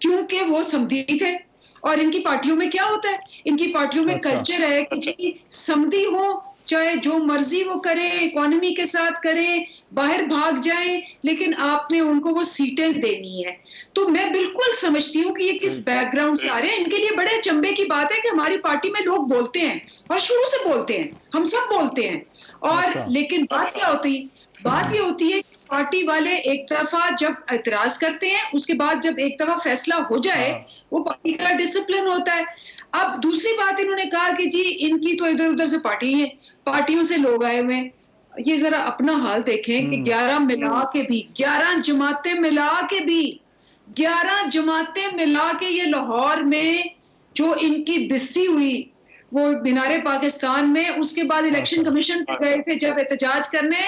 Speaker 2: क्योंकि वो समधी थे। और इनकी पार्टियों में क्या होता है, इनकी पार्टियों में कल्चर है कि जी समधी हो, चाहे जो मर्जी वो करें, इकोनॉमी के साथ करें, बाहर भाग जाएं, लेकिन आपने उनको वो सीटें देनी है। तो मैं बिल्कुल समझती हूँ कि ये किस बैकग्राउंड से आ रहे हैं। इनके लिए बड़े अचंभे की बात है कि हमारी पार्टी में लोग बोलते हैं, और शुरू से बोलते हैं, हम सब बोलते हैं, और लेकिन बात क्या होती, बात ये होती है कि पार्टी वाले एक दफा जब एतराज करते हैं, उसके बाद जब एक दफा फैसला हो जाए, वो पार्टी का डिसिप्लिन होता है। अब दूसरी बात इन्होंने कहा कि जी इनकी तो इधर उधर से पार्टी है, पार्टियों से लोग आए हुए हैं। ये जरा अपना हाल देखें कि 11 मिला के भी, 11 जमातें मिला के भी, 11 जमातें मिला के ये लाहौर में जो इनकी बिस्ती हुई, वो मीनारे पाकिस्तान में, उसके बाद इलेक्शन कमीशन पे गए थे जब एहतजाज करने,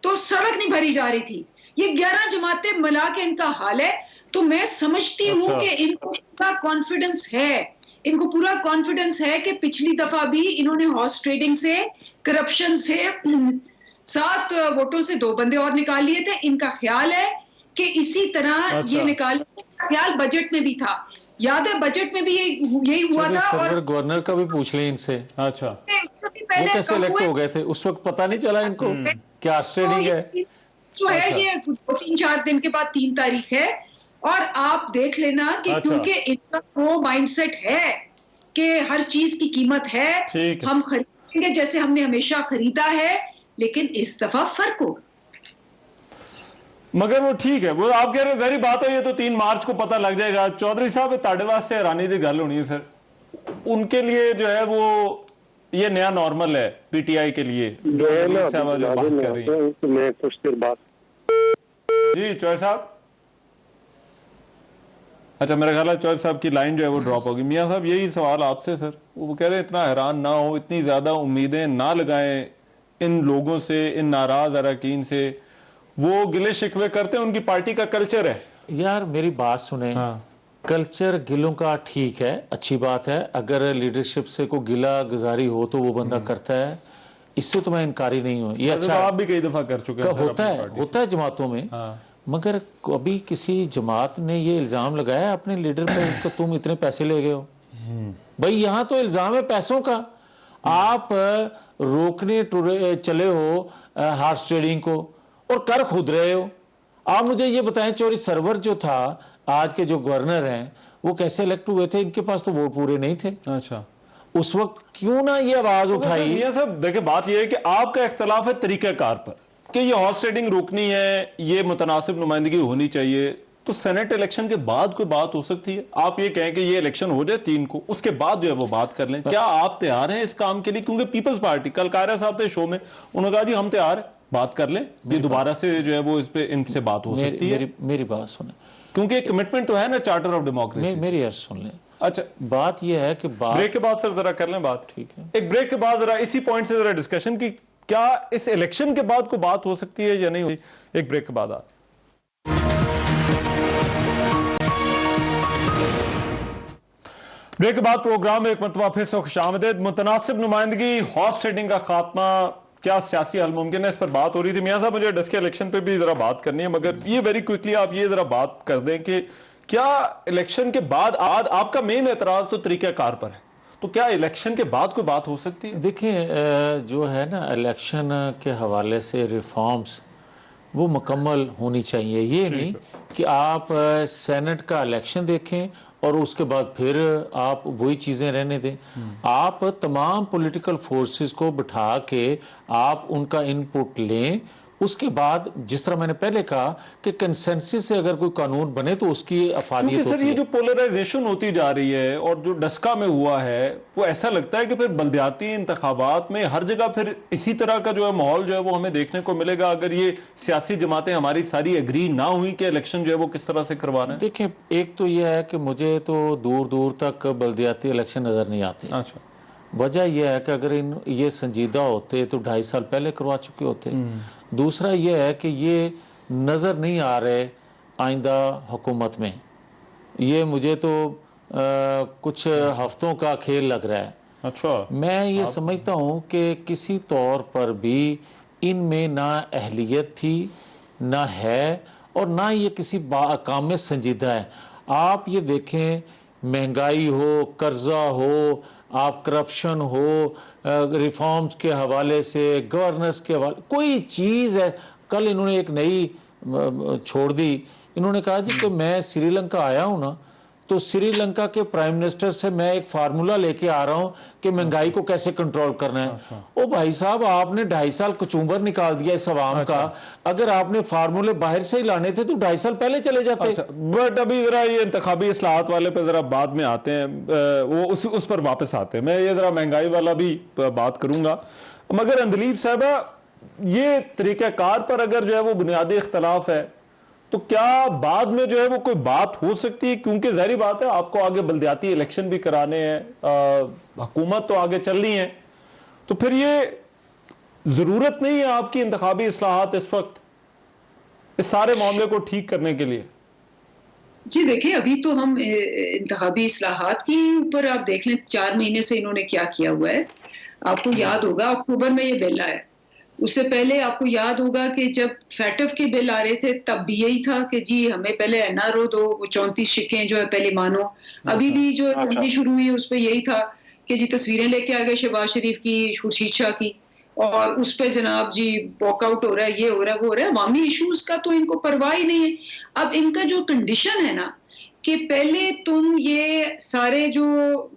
Speaker 2: तो सड़क नहीं भरी जा रही थी। ये 11 जमातें मिला के इनका हाल है। तो मैं समझती हूँ कि इनको पूरा कॉन्फिडेंस है, इनको पूरा कॉन्फिडेंस है कि पिछली दफा भी इन्होंने हॉर्स ट्रेडिंग से, करप्शन से 7 वोटों से 2 बंदे और निकाल लिए थे। इनका ख्याल है कि इसी तरह ये निकाल, ख्याल बजट में भी था, याद है बजट में भी यही हुआ था। और
Speaker 4: गवर्नर का भी पूछ लें इनसे।
Speaker 1: अच्छा,
Speaker 4: वो कैसे इलेक्ट हो गए थे उस वक्त, पता नहीं चला इनको क्या ट्रेडिंग है
Speaker 2: जो है। ये 3-4 दिन के बाद 3 तारीख है, और आप देख लेना कि क्योंकि इनका वो माइंडसेट है कि हर चीज की कीमत है, हम खरीदेंगे जैसे हमने हमेशा खरीदा है, लेकिन इस दफा फर्क होगा।
Speaker 1: मगर वो ठीक है, वो आप कह रहे जारी बात है, ये तो 3 मार्च को पता लग जाएगा। चौधरी साहब, ताड़े वास्ते हैरानी की गल होनी है सर, उनके लिए जो है वो ये नया नॉर्मल है पीटीआई के लिए, जो बात कर रही है।
Speaker 3: कुछ देर बाद
Speaker 1: जी चौधरी साहब, अच्छा मेरा ख्याल है चौधरी साहब की लाइन जो है वो ड्रॉप होगी। मियां साहब, यही सवाल आपसे सर, वो कह रहे हैं इतना हैरान ना हो, इतनी ज्यादा उम्मीदें ना लगाएं इन लोगों से, इन नाराज अरकान से, वो गिले शिकवे करते हैं, उनकी पार्टी का कल्चर है।
Speaker 4: यार मेरी बात सुने, कल्चर गिलों का ठीक है, अच्छी बात है। अगर लीडरशिप से कोई गिला गुजारी हो तो वो बंदा करता है, इससे तो मैं इनकारी नहीं हूँ, ये अच्छा
Speaker 1: आप भी कई दफा कर चुके हैं
Speaker 4: होता है जमातों में। मगर कभी किसी जमात ने ये इल्ज़ाम लगाया अपने लीडर पे कि तुम इतने पैसे ले गए हो? भाई यहाँ तो इल्ज़ाम है पैसों का। आप रोकने चले हो हॉर्स ट्रेडिंग को और कर खुद रहे हो। आप मुझे ये बताएं, चौधरी सरवर जो था, आज के जो गवर्नर हैं, वो कैसे इलेक्ट हुए थे? इनके पास तो वोट पूरे नहीं थे।
Speaker 1: अच्छा,
Speaker 4: उस वक्त क्यों ना ये आवाज उठाई?
Speaker 1: मियां साहब देखिए, बात ये है कि आपका इख्तलाफ है तरीकाकार पर कि ये हॉर्स ट्रेडिंग रोकनी है, ये मुतनासिब नुमाइंदगी होनी चाहिए। तो सेनेट इलेक्शन के बाद कोई बात हो सकती है? आप ये कहें कि ये इलेक्शन हो जाए 3 को, उसके बाद जो है वो बात कर लें। क्या आप तैयार हैं इस काम के लिए? क्योंकि पीपल्स पार्टी कल कायरा साहब थे शो में, उन्होंने कहा जी हम तैयार हैं, बात कर लें, ये दोबारा से जो है वो इस पे इनसे बात हो सकती है।
Speaker 4: मेरी बात सुने,
Speaker 1: क्योंकि कमिटमेंट तो है ना चार्टर ऑफ डेमोक्रेसी।
Speaker 4: मेरी अर्ज सुन लें।
Speaker 1: अच्छा,
Speaker 4: बात यह है कि
Speaker 1: ब्रेक के बाद सर जरा कर लें बात।
Speaker 4: ठीक है,
Speaker 1: एक ब्रेक के बाद जरा इसी पॉइंट से जरा डिस्कशन की, क्या इस इलेक्शन के बाद को बात हो सकती है या नहीं होती? एक ब्रेक के बाद आ ब्रेक के बाद प्रोग्राम में एक मरतबा फिर से खुशामदीद। मुतनासिब नुमाइंदगी, हॉर्स ट्रेडिंग का खात्मा, क्या सियासी हल मुमकिन है, इस पर बात हो रही थी। मियां साहब मुझे डस्के इलेक्शन पे भी जरा बात करनी है, मगर ये वेरी क्विकली आप ये जरा बात कर दें कि क्या इलेक्शन के बाद आपका मेन एतराज तो तरीकाकार पर है, तो क्या इलेक्शन के बाद कोई बात हो सकती है?
Speaker 4: देखिए, जो है ना, इलेक्शन के हवाले से रिफॉर्म्स वो मुकम्मल होनी चाहिए। ये नहीं कि आप सेनेट का इलेक्शन देखें और उसके बाद फिर आप वही चीज़ें रहने दें। आप तमाम पॉलिटिकल फोर्सेस को बिठा के आप उनका इनपुट लें, उसके बाद जिस तरह मैंने पहले कहा कि कंसेंसस से अगर कोई कानून बने तो उसकी अफादियत होती है।
Speaker 1: ये जो पोलराइजेशन होती जा रही है और जो डस्का में हुआ है, वो ऐसा लगता है कि फिर बल्दियाती इंतखाबात में हर जगह फिर इसी तरह का जो है माहौल जो है वो हमें देखने को मिलेगा, अगर ये सियासी जमातें हमारी सारी एग्री ना हुई कि इलेक्शन जो है वो किस तरह से करवाना है।
Speaker 4: देखिए, एक तो यह है कि मुझे तो दूर दूर तक बल्दियाती इलेक्शन नजर नहीं आते।
Speaker 1: अच्छा,
Speaker 4: वजह यह है कि अगर ये संजीदा होते तो 2.5 साल पहले करवा चुके होते। दूसरा यह है कि ये नज़र नहीं आ रहे आइंदा हुकूमत में। ये मुझे तो कुछ हफ्तों का खेल लग रहा है।
Speaker 1: अच्छा,
Speaker 4: मैं ये समझता हूँ कि किसी तौर पर भी इनमें ना अहलियत थी, ना है, और ना ये किसी काम में संजीदा है। आप ये देखें, महंगाई हो, कर्जा हो, आप करप्शन हो, रिफॉर्म्स के हवाले से, गवर्नेंस के हवाले, कोई चीज़ है। कल इन्होंने एक नई छोड़ दी, इन्होंने कहा जी कि मैं श्रीलंका आया हूँ ना, तो श्रीलंका के प्राइम मिनिस्टर से मैं एक फार्मूला लेके आ रहा हूँ कि महंगाई को कैसे कंट्रोल करना है। ओ भाई साहब, आपने 2.5 साल कचूंबर निकाल दिया इस अवाम का। अगर आपने फार्मूले बाहर से ही लाने थे तो 2.5 साल पहले चले जाते।
Speaker 1: बट अभी जरा ये इंतखाबी इस्लाहात वाले पे जरा बाद में आते हैं, वो उस पर वापस आते हैं। मैं ये जरा महंगाई वाला भी बात करूंगा, मगर अंदलीब साहबा, ये तरीकाकार पर अगर जो है वो बुनियादी इख्तलाफ है, तो क्या बाद में जो है वो कोई बात हो सकती है? क्योंकि जाहिर बात है आपको आगे बल्दियाती इलेक्शन भी कराने हैं, हुकूमत तो आगे चल रही है, तो फिर ये जरूरत नहीं है आपकी इंतखाबी इस्लाहात इस वक्त इस सारे मामले को ठीक करने के लिए?
Speaker 2: जी देखिए, अभी तो हम इंतखाबी इस्लाहात के ऊपर आप देख लें, 4 महीने से इन्होंने क्या किया हुआ है। आपको याद होगा अक्टूबर में ये बिल आया, उससे पहले आपको याद होगा कि जब फैटफ के बिल आ रहे थे तब भी यही था कि जी हमें पहले एनआरओ दो, वो 34 शिकें जो है पहले मानो। अभी भी जो रैली शुरू हुई है उस पर यही था कि जी तस्वीरें लेके आ गए शहबाज शरीफ की, खुर्शीद शाह की, और उस पर जनाब जी वॉकआउट हो रहा है, ये हो रहा है, वो हो रहा है। अवामी इशूज का तो इनको परवाह ही नहीं है। अब इनका जो कंडीशन है ना कि पहले तुम ये सारे जो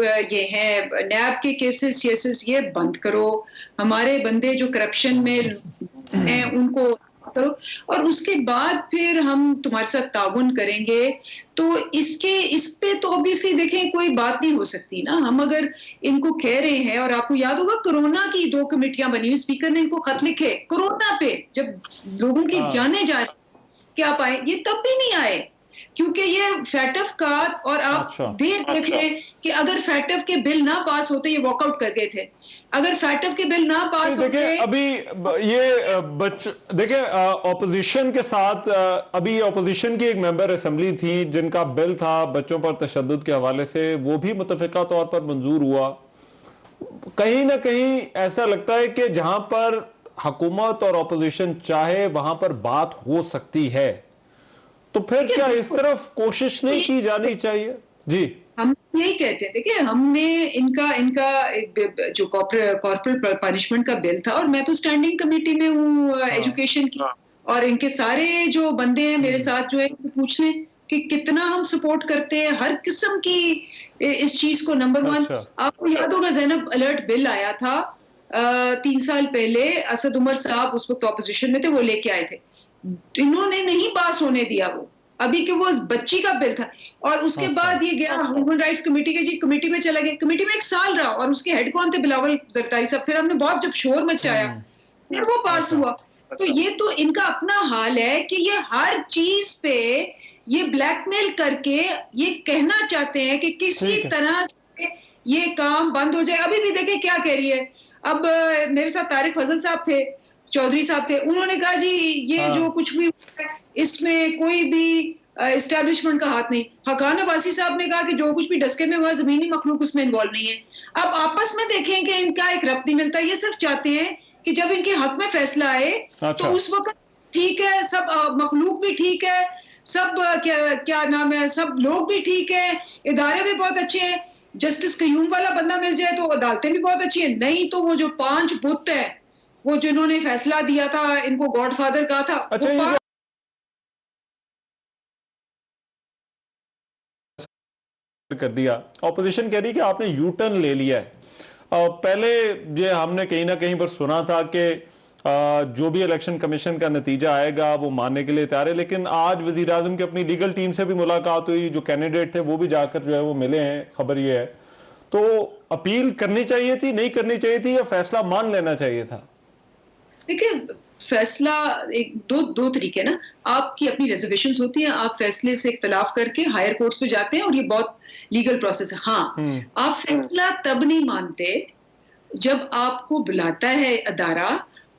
Speaker 2: ये है नैब के केसेस ये बंद करो, हमारे बंदे जो करप्शन में हैं उनको करो, और उसके बाद फिर हम तुम्हारे साथ ताउन करेंगे। तो इस पे तो ऑब्वियसली देखें कोई बात नहीं हो सकती ना। हम अगर इनको कह रहे हैं, और आपको याद होगा कोरोना की 2 कमेटियां बनी हुई, स्पीकर ने इनको खत लिखे कोरोना पे, जब लोगों की जाने जा रही कि आप आए, ये तब भी नहीं आए। क्योंकि ये फैटफ का, और आप
Speaker 1: अच्छा।
Speaker 2: देख देखें कि अगर फैटफ के बिल ना पास होते, ये वॉकआउट कर गए थे, अगर फैटफ के बिल ना पास होते।
Speaker 1: देखिए अभी ये देखिए ऑपोजिशन के साथ अभी ऑपोजिशन की एक मेंबर असेंबली थी जिनका बिल था बच्चों पर तशद्दुद के हवाले से, वो भी मुतफिका तौर पर मंजूर हुआ। कहीं ना कहीं ऐसा लगता है कि जहां पर हुकूमत और ऑपोजिशन चाहे वहां पर बात हो सकती है, तो फिर क्या इस तरफ कोशिश नहीं की जानी चाहिए? जी,
Speaker 2: हम यही कहते हैं, देखिए हमने इनका जो कॉर्पोरेट पनिशमेंट का बिल था, और मैं तो स्टैंडिंग कमेटी में हूँ एजुकेशन की, और इनके सारे जो बंदे हैं मेरे साथ जो है, तो पूछ लें कि कितना हम सपोर्ट करते हैं हर किस्म की इस चीज को। नंबर वन, आपको याद होगा ज़ैनब अलर्ट बिल आया था 3 साल पहले, असद उमर साहब उस वक्त ऑपोजिशन में थे, वो लेके आए थे, इन्होंने नहीं पास होने दिया वो, अभी कि वो बच्ची का बिल था। और उसके बाद ये गया ह्यूमन राइट्स कमेटी के, जी कमेटी में चला गया, कमेटी में 1 साल रहा, और उसके हेड कौन थे? बिलावल जरदारी साहब। फिर हमने बहुत जब शोर मचाया, फिर वो पास हुआ। तो ये तो इनका अपना हाल है कि ये हर चीज पे ये ब्लैकमेल करके ये कहना चाहते हैं कि किसी तरह से ये काम बंद हो जाए। अभी भी देखें क्या कह रही है। अब मेरे साथ तारिक फजल साहब थे, चौधरी साहब थे, उन्होंने कहा जी ये जो कुछ भी इसमें कोई भी एस्टैब्लिशमेंट का हाथ नहीं। हकान अब्बासी साहब ने कहा कि जो कुछ भी डस्के में हुआ, जमीनी मखलूक उसमें इन्वॉल्व नहीं है। अब आपस में देखें कि इनका एक रब्त नहीं मिलता। ये सिर्फ चाहते हैं कि जब इनके हक में फैसला आए तो उस वक्त ठीक है, सब मखलूक भी ठीक है, सब क्या नाम है, सब लोग भी ठीक है, इदारे भी बहुत अच्छे हैं, जस्टिस कयूम वाला बंदा मिल जाए तो अदालतें भी बहुत अच्छी हैं। नहीं तो वो जो 5 बुत है, वो जिन्होंने फैसला दिया था, इनको गॉडफादर कहा था,
Speaker 1: अच्छा, कर दिया। ऑपोजिशन कह रही कि आपने यू टर्न ले लिया है। पहले ये हमने कहीं ना कहीं पर सुना था कि जो भी इलेक्शन कमीशन का नतीजा आएगा वो मानने के लिए तैयार है, लेकिन आज वजीर आजम की अपनी लीगल टीम से भी मुलाकात हुई, जो कैंडिडेट थे वो भी जाकर जो है वो मिले हैं, खबर ये है। तो अपील करनी चाहिए थी, नहीं करनी चाहिए थी, या फैसला मान लेना चाहिए था?
Speaker 2: देखिए फैसला एक दो तरीके ना, आपकी अपनी रिजर्वेशंस होती हैं, आप फैसले से इख्तलाफ करके हायर कोर्ट्स पे जाते हैं, और ये बहुत लीगल प्रोसेस है। हाँ, आप फैसला तब नहीं मानते जब आपको बुलाता है अदारा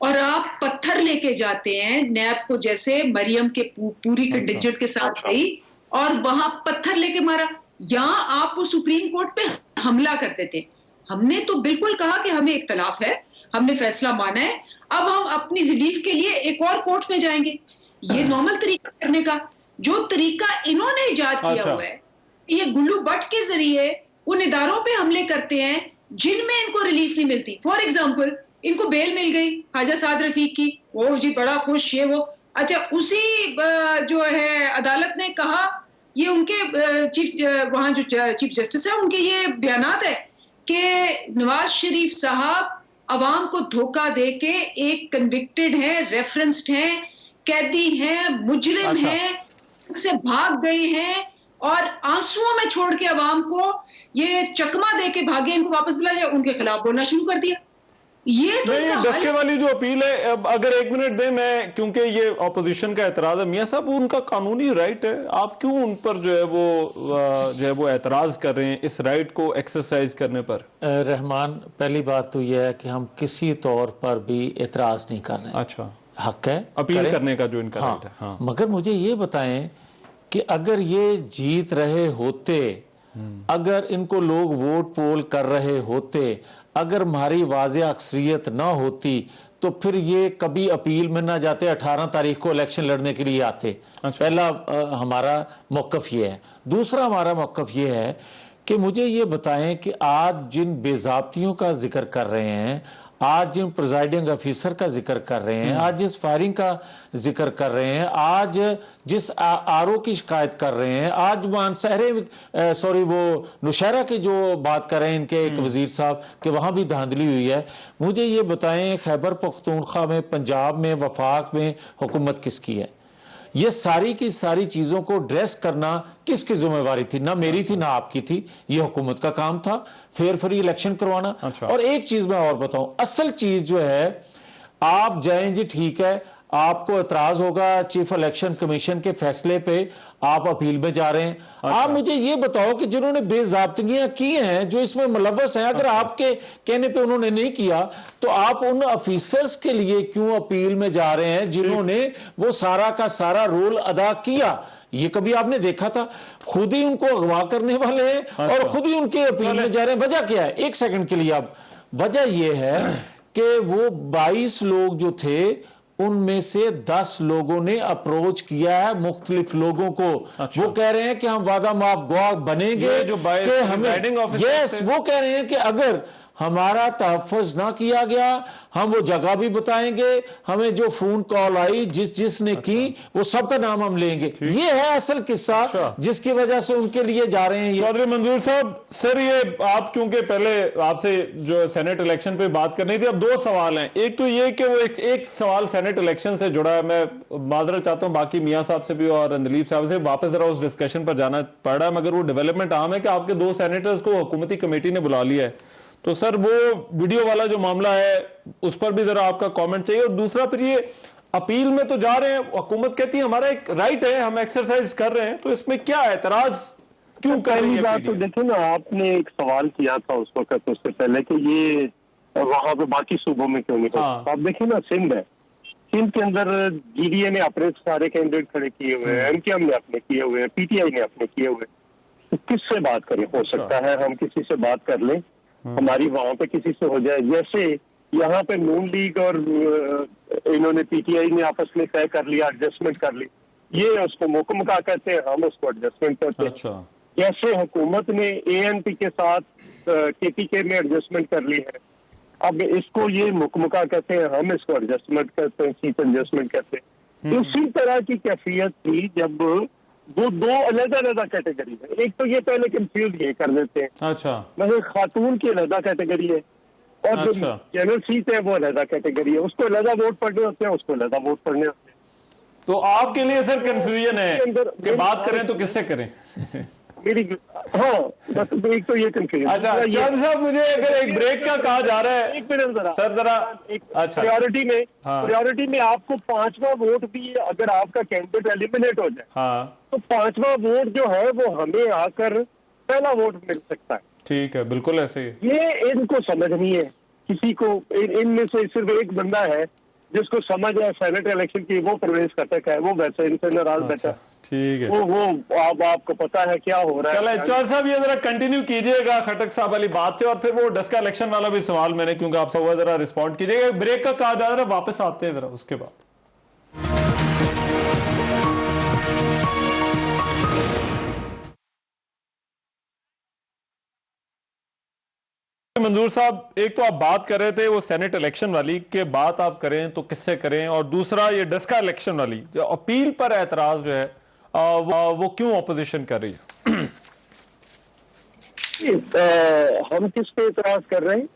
Speaker 2: और आप पत्थर लेके जाते हैं नैब को, जैसे मरियम के पूरी कंटिजेंट के साथ गई और वहां पत्थर लेके मारा। यहाँ आप वो सुप्रीम कोर्ट पे हमला करते थे। हमने तो बिल्कुल कहा कि हमें इख्तलाफ है, हमने फैसला माना है, अब हम अपनी रिलीफ के लिए एक और कोर्ट में जाएंगे। ये नॉर्मल तरीका करने का। जो तरीका इन्होंने इजाद किया हुआ है, ये गुल्लू बट के जरिए उन इदारों पे हमले करते हैं जिनमें इनको रिलीफ नहीं मिलती। फॉर एग्जाम्पल, इनको बेल मिल गई ख्वाजा साद रफीक की, वो जी बड़ा खुश, ये वो। अच्छा, उसी जो है अदालत ने कहा, ये उनके वहां जो चीफ जस्टिस है, उनके ये बयानात है कि नवाज शरीफ साहब अवाम को धोखा देके एक कन्विक्टेड है, रेफरेंस्ड है, कैदी हैं, मुजरिम हैं, से भाग गए हैं, और आंसुओं में छोड़ के अवाम को ये चकमा देके भागे, इनको वापस बुला लिया, उनके खिलाफ बोलना शुरू कर दिया। ये तो
Speaker 1: नहीं, डस्के वाली जो अपील है, अगर 1 मिनट दें मैं, क्योंकि ये ऑपोजिशन का एतराज है। मियां साहब, उनका कानूनी राइट है, आप क्यों उन पर जो है वो एतराज कर रहे हैं इस राइट को एक्सरसाइज करने पर?
Speaker 4: रहमान, पहली बात तो यह है कि हम किसी तौर पर भी एतराज नहीं कर रहे हैं।
Speaker 1: अच्छा,
Speaker 4: हक है
Speaker 1: अपील करने का जो इनका राइट है।
Speaker 4: हाँ, मगर मुझे ये बताएं कि अगर ये जीत रहे होते, अगर इनको लोग वोट पोल कर रहे होते, अगर हमारी वाज़ेह अक्सरियत ना होती, तो फिर ये कभी अपील में ना जाते, 18 तारीख को इलेक्शन लड़ने के लिए आते।
Speaker 1: अच्छा।
Speaker 4: पहला हमारा मौक़िफ़ ये है। दूसरा हमारा मौक़िफ़ ये है कि मुझे ये बताएं कि आज जिन बेज़ाब्तियों का जिक्र कर रहे हैं, आज जिन प्रिजाइडिंग ऑफिसर का जिक्र कर रहे हैं, आज जिस फायरिंग का जिक्र कर रहे हैं, आज जिस आरओ की शिकायत कर रहे हैं, आज वो नौशहरा की जो बात कर रहे हैं इनके एक वजीर साहब कि वहाँ भी धांधली हुई है। मुझे ये बताएं, खैबर पख्तूनख्वा में, पंजाब में, वफाक में हुकूमत किसकी है? ये सारी की सारी चीज़ों को ड्रेस करना किसकी जिम्मेवारी थी? ना मेरी थी, ना आपकी थी, ये हुकूमत का काम था फेयर फ्री इलेक्शन करवाना।
Speaker 1: अच्छा।
Speaker 4: और एक चीज़ मैं और बताऊं, असल चीज़ जो है, आप जाएं जी ठीक है, आपको एतराज होगा चीफ इलेक्शन कमीशन के फैसले पे, आप अपील में जा रहे हैं। आप मुझे ये बताओ कि जिन्होंने बेजाब्तगियां की हैं, जो इसमें मुलव्वस हैं, अगर आपके कहने पे उन्होंने नहीं किया तो आप उन ऑफिसर्स के लिए क्यों अपील में जा रहे हैं जिन्होंने वो सारा का सारा रोल अदा किया? ये कभी आपने देखा था? खुद ही उनको अगवा करने वाले हैं और खुद ही उनके अपील में जा रहे हैं। वजह क्या है? एक सेकंड के लिए आप, वजह यह है कि वो 22 लोग जो थे उनमें से 10 लोगों ने अप्रोच किया है मुख्तलिफ लोगों को। वो कह रहे हैं कि हम वादा माफ गवाह बनेंगे,
Speaker 1: जो
Speaker 4: कि हमें, यस, वो कह रहे हैं कि अगर हमारा तहफ़्फ़ुज़ ना किया गया हम वो जगह भी बताएंगे, हमें जो फोन कॉल आई जिसने की वो सबका नाम हम लेंगे। ये है असल किस्सा जिसकी वजह से उनके लिए जा रहे हैं।
Speaker 1: चौधरी मंजूर साहब, सर ये आप क्योंकि पहले आपसे जो सेनेट इलेक्शन पे बात करनी थी, अब 2 सवाल हैं। एक तो ये कि वो एक सवाल सेनेट इलेक्शन से जुड़ा है, मैं माजरत चाहता हूं बाकी मियां साहब से भी और अंदलीब साहब से, वापस जरा उस डिस्कशन पर जाना पड़ रहा है, मगर वो डेवलपमेंट आम है कि आपके 2 सेनेटर्स को हुकूमती कमेटी ने बुला लिया है। तो सर वो वीडियो वाला जो मामला है उस पर भी जरा आपका कमेंट चाहिए। और दूसरा फिर ये अपील में तो जा रहे हैं, हुकूमत कहती है हमारा एक राइट है, हम एक्सरसाइज कर रहे हैं, तो इसमें क्या एतराज क्यों कर रही है?
Speaker 3: बात तो देखिए ना, आपने एक सवाल किया था उस वक्त, उससे पहले कि ये वहां पे बाकी सूबों में क्यों नहीं होता। आप देखिए ना, सिंध है, सिंध के अंदर जीडीए ने अपने सारे कैंडिडेट खड़े किए हुए हैं, एमकेएम ने अपने किए हुए हैं, पीटीआई ने अपने किए हुए, तो किससे बात करें? हो सकता है हम किसी से बात कर लें, हमारी वहां पे किसी से हो जाए, जैसे यहाँ पे नून लीग और इन्होंने पीटीआई ने आपस में तय कर लिया, एडजस्टमेंट कर ली, ये उसको मुकम्मका कहते हैं, हम उसको एडजस्टमेंट कहते हैं।
Speaker 1: अच्छा।
Speaker 3: जैसे हुकूमत ने एएनपी के साथ केपीके में एडजस्टमेंट कर ली है, अब इसको ये मुकम्मका कहते हैं, हम इसको एडजस्टमेंट कहते हैं, चीफ एडजस्टमेंट कहते हैं। इसी तरह की कैफियत थी जब वो 2 अलग-अलग कैटेगरी है। एक तो ये पहले कंफ्यूज ये कर देते हैं,
Speaker 1: अच्छा,
Speaker 3: मतलब खातून की अलग कैटेगरी है और जो जनरल सीट है वो अलग कैटेगरी है, उसको अलग वोट पड़ने होते हैं, उसको अलग वोट पड़ने होते हैं।
Speaker 1: तो आपके लिए सर कंफ्यूजन है कि बात करें तो किससे करें?
Speaker 3: मेरी हाँ, बस एक तो ये कंफ्यूजन।
Speaker 1: अच्छा चौधरी साहब, मुझे अगर एक ब्रेक का कहा जा रहा है,
Speaker 3: एक मिनट जरा
Speaker 1: सर जरा, अच्छा,
Speaker 3: प्रायोरिटी में आपको 5वां वोट भी अगर आपका कैंडिडेट एलिमिनेट हो जाए,
Speaker 1: हाँ,
Speaker 3: तो 5वां वोट जो है वो हमें आकर पहला वोट मिल सकता है।
Speaker 1: ठीक है, बिल्कुल ऐसे ही।
Speaker 3: ये इनको समझ नहीं है किसी को, इनमें से सिर्फ एक बंदा है जिसको समझ है सेनेट इलेक्शन की, वो प्रवेश खटक है, वो वैसे इनसे नाराज बैठा।
Speaker 1: ठीक है,
Speaker 3: वो आपको पता है क्या हो रहा है।
Speaker 1: चले चौधरी साहब, ये जरा कंटिन्यू कीजिएगा खटक साहब वाली बात से, और फिर वो डस्का इलेक्शन वाला भी सवाल मैंने क्योंकि आपसे हुआ, जरा रिस्पॉन्ड कीजिएगा। ब्रेक का कहा जा रहा है, वापस आते हैं जरा उसके बाद। मंजूर साहब, एक तो आप बात कर रहे थे वो सेनेट इलेक्शन वाली के, बात आप करें तो किससे करें, और दूसरा ये डस्का इलेक्शन वाली जो अपील पर एतराज जो है वो क्यों ऑपोजिशन कर रही है?
Speaker 3: हम किस पे एतराज कर रहे हैं?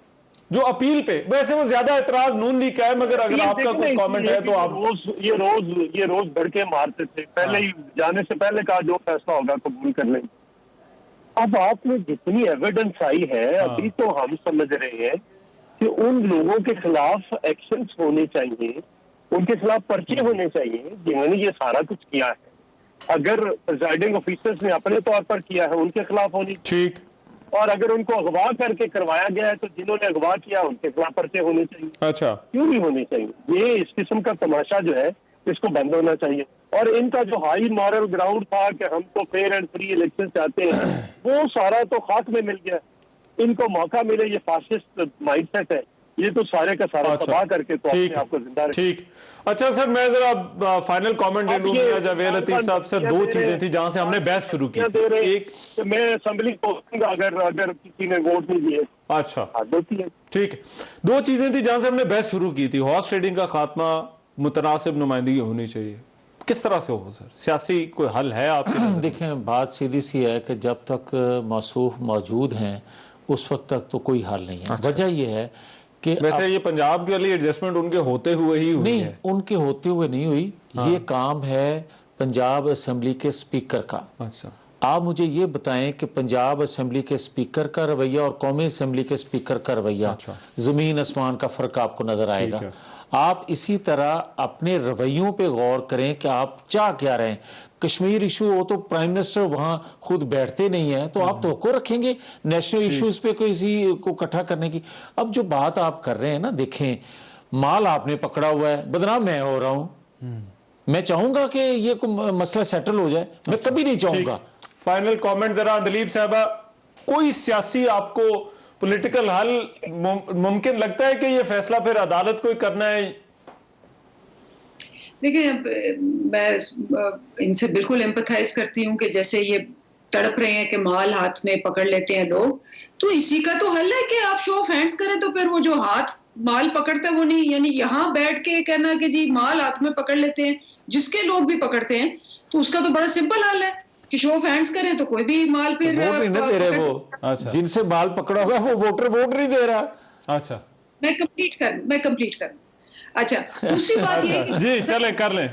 Speaker 1: जो अपील पे, वैसे वो ज्यादा एतराज नून लीग का है, मगर अगर आपका कोई कमेंट है तो आप।
Speaker 3: ये रोज भड़के मारते थे, पहले ही जाने से पहले कहा जो फैसला होगा कबूल कर लेंगे। अब आपने जितनी एविडेंस आई है, अभी तो हम समझ रहे हैं कि उन लोगों के खिलाफ एक्शंस होने चाहिए, उनके खिलाफ पर्चे होने चाहिए जिन्होंने ये सारा कुछ किया है। अगर प्रिजाइडिंग ऑफिसर्स ने अपने तौर पर किया है, उनके खिलाफ होनी,
Speaker 1: ठीक,
Speaker 3: और अगर उनको अगवा करके करवाया गया है तो जिन्होंने अगवा किया उनके खिलाफ पर्चे होने चाहिए।
Speaker 1: अच्छा,
Speaker 3: क्यों नहीं होने चाहिए? ये इस किस्म का तमाशा जो है इसको बंद होना चाहिए। और इनका जो हाई मॉरल ग्राउंड था कि हम तो फेयर एंड फ्री इलेक्शन चाहते हैं, वो सारा तो खाक में मिल गया। इनको मौका मिले, ये फासिस्ट माइंडसेट है, ये तो सारे का सारा तबाह करके तो अपने आप को जिंदा रखे।
Speaker 1: ठीक, अच्छा सर, मैं जरा फाइनल कमेंट ले लूंगा जावेद लतीफ साहब से। 2 चीजें थी जहां से हमने बहस शुरू की थी। एक,
Speaker 3: मैं असेंबली पहुंचूंगा अगर किसी ने वोट नहीं दिए।
Speaker 1: अच्छा,
Speaker 3: ठीक
Speaker 1: है। 2 चीजें थी जहां से हमने बहस शुरू की थी। हॉर्स ट्रेडिंग का खात्मा, मुतनासिब नुमाइंदगी होनी चाहिए, किस तरह से हो सर? सियासी कोई हल है आपके?
Speaker 4: देखें, बात सीधी सी है कि जब तक मौसूफ मौजूद हैं उस वक्त तक तो कोई हल नहीं है। वजह यह है कि
Speaker 1: वैसे ये पंजाब के लिए एडजस्टमेंट उनके होते हुए ही हुई
Speaker 4: नहीं
Speaker 1: है।
Speaker 4: उनके होते हुए नहीं हुई। ये काम है पंजाब असेंबली के स्पीकर का।
Speaker 1: अच्छा,
Speaker 4: आप मुझे ये बताएं कि पंजाब असेंबली के स्पीकर का रवैया और कौमी असेंबली के स्पीकर का रवैया, जमीन आसमान का फर्क आपको नजर आएगा। आप इसी तरह अपने रवैयों पे गौर करें कि आप चाह क्या रहे हैं। कश्मीर इशू हो तो प्राइम मिनिस्टर वहां खुद बैठते नहीं है, तो आप तो रखेंगे नेशनल इश्यूज पे किसी को इकट्ठा करने की। अब जो बात आप कर रहे हैं ना, देखें माल आपने पकड़ा हुआ है, बदनाम मैं हो रहा हूं। मैं चाहूंगा कि ये मसला सेटल हो जाए, मैं कभी नहीं चाहूंगा।
Speaker 1: फाइनल कमेंट जरा दिलीप साहबा, कोई सियासी आपको पॉलिटिकल हल मुमकिन लगता है कि ये फैसला फिर अदालत को ही करना है?
Speaker 2: देखिए, मैं इनसे बिल्कुल एम्पथाइज करती हूँ कि जैसे ये तड़प रहे हैं कि माल हाथ में पकड़ लेते हैं लोग, तो इसी का तो हल है कि आप शो ऑफ हैंड्स करें, तो फिर वो जो हाथ माल पकड़ता है वो नहीं, यानी यहाँ बैठ के कहना कि जी माल हाथ में पकड़ लेते हैं, जिसके लोग भी पकड़ते हैं, तो उसका तो बड़ा सिंपल हल है कि शो ऑफ हैंड्स करें तो कोई भी माल फिर
Speaker 4: वोट नहीं दे रहे वो।
Speaker 1: अच्छा,
Speaker 4: जिनसे माल पकड़ा हुआ वो वोटर वोट नहीं दे रहा।
Speaker 1: अच्छा,
Speaker 2: मैं कंप्लीट करूं। अच्छा, दूसरी बात ये है कि
Speaker 1: जी चले कर लें।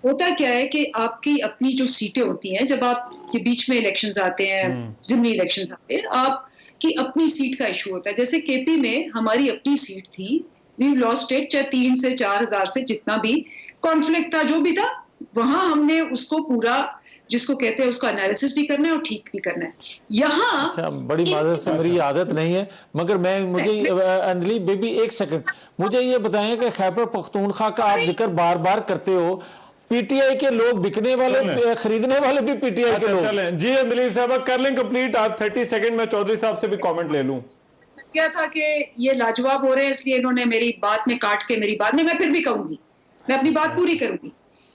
Speaker 2: होता क्या है कि आपकी अपनी जो सीटें होती हैं, जब आप के बीच में इलेक्शंस आते हैं, जिमनी इलेक्शंस आते हैं, आपकी अपनी सीट का इशू होता है। जैसे केपी में हमारी अपनी सीट थी, वी लॉस्ट इट, चाहे 3 से 4 हजार से जितना भी कॉन्फ्लिक्ट था, जो भी था, वहां हमने उसको पूरा, जिसको कहते हैं, उसका एनालिसिस भी करना है और ठीक भी करना है। यहाँ
Speaker 4: अच्छा, बड़ी माजरत से मेरी आदत नहीं है, मगर मुझे अंजलि बेबी एक सेकंड, मुझे ये बताएं कि खैबर पख्तूनख्वा का आप जिक्र बार बार करते हो, पीटीआई के लोग बिकने वाले, खरीदने वाले भी पीटीआई के लोग।
Speaker 1: चलें जी दिलीप साहब कर लें कंप्लीट, आप 30 सेकंड में चौधरी साहब से भी कमेंट ले लूं।
Speaker 2: क्या था कि ये लाजवाब हो रहे हैं, इसलिए इन्होंने मेरी बात में काट के मेरी बात नहीं, मैं फिर भी कहूंगी, मैं अपनी बात पूरी करूंगी।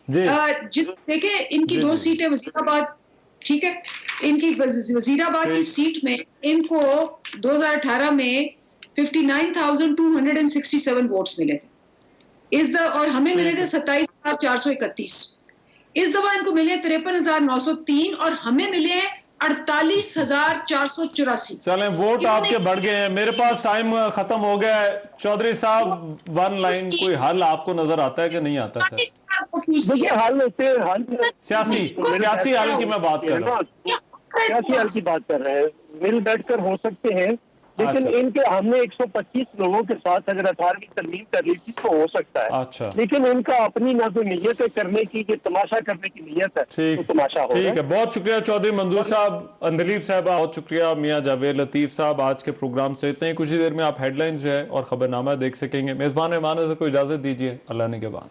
Speaker 2: देखिए, इनकी 2 सीटें वजीराबाद, ठीक है, इनकी वजीराबाद की सीट में इनको 2018 में 59,267 वोट्स मिले थे और हमें मिले थे 27,431। इस दफा इनको मिले 53,903 और हमें मिले 48,484।
Speaker 1: चलें, वोट आपके बढ़ गए हैं। मेरे पास टाइम खत्म हो गया है। चौधरी साहब, 1 लाइन कोई हल आपको नजर आता है कि नहीं आता? सर
Speaker 3: देखिए, हल
Speaker 1: सियासी हल की मैं बात कर रहा हूँ,
Speaker 3: सियासी हल की बात कर रहे हैं, मिल बैठकर हो सकते हैं, लेकिन
Speaker 1: अच्छा।
Speaker 3: इनके हमने 125 लोगों के साथ अगर 18वीं तरमीम कर ली थी तो हो सकता है।
Speaker 1: अच्छा,
Speaker 3: लेकिन उनका अपनी ना तो नीयत है करने की, ये तमाशा करने की नीयत है,
Speaker 1: ठीक,
Speaker 3: तो तमाशा हो।
Speaker 1: ठीक है, बहुत शुक्रिया चौधरी मंजूर साहब, दिलीप साहब, बहुत शुक्रिया, मियां जावेद लतीफ साहब। आज के प्रोग्राम से इतने ही, कुछ ही देर में आप हेडलाइंस जो है और खबरनामा देख सकेंगे। मेजबान रहमान से कोई इजाजत दीजिए, अल्लाह ने के बाद।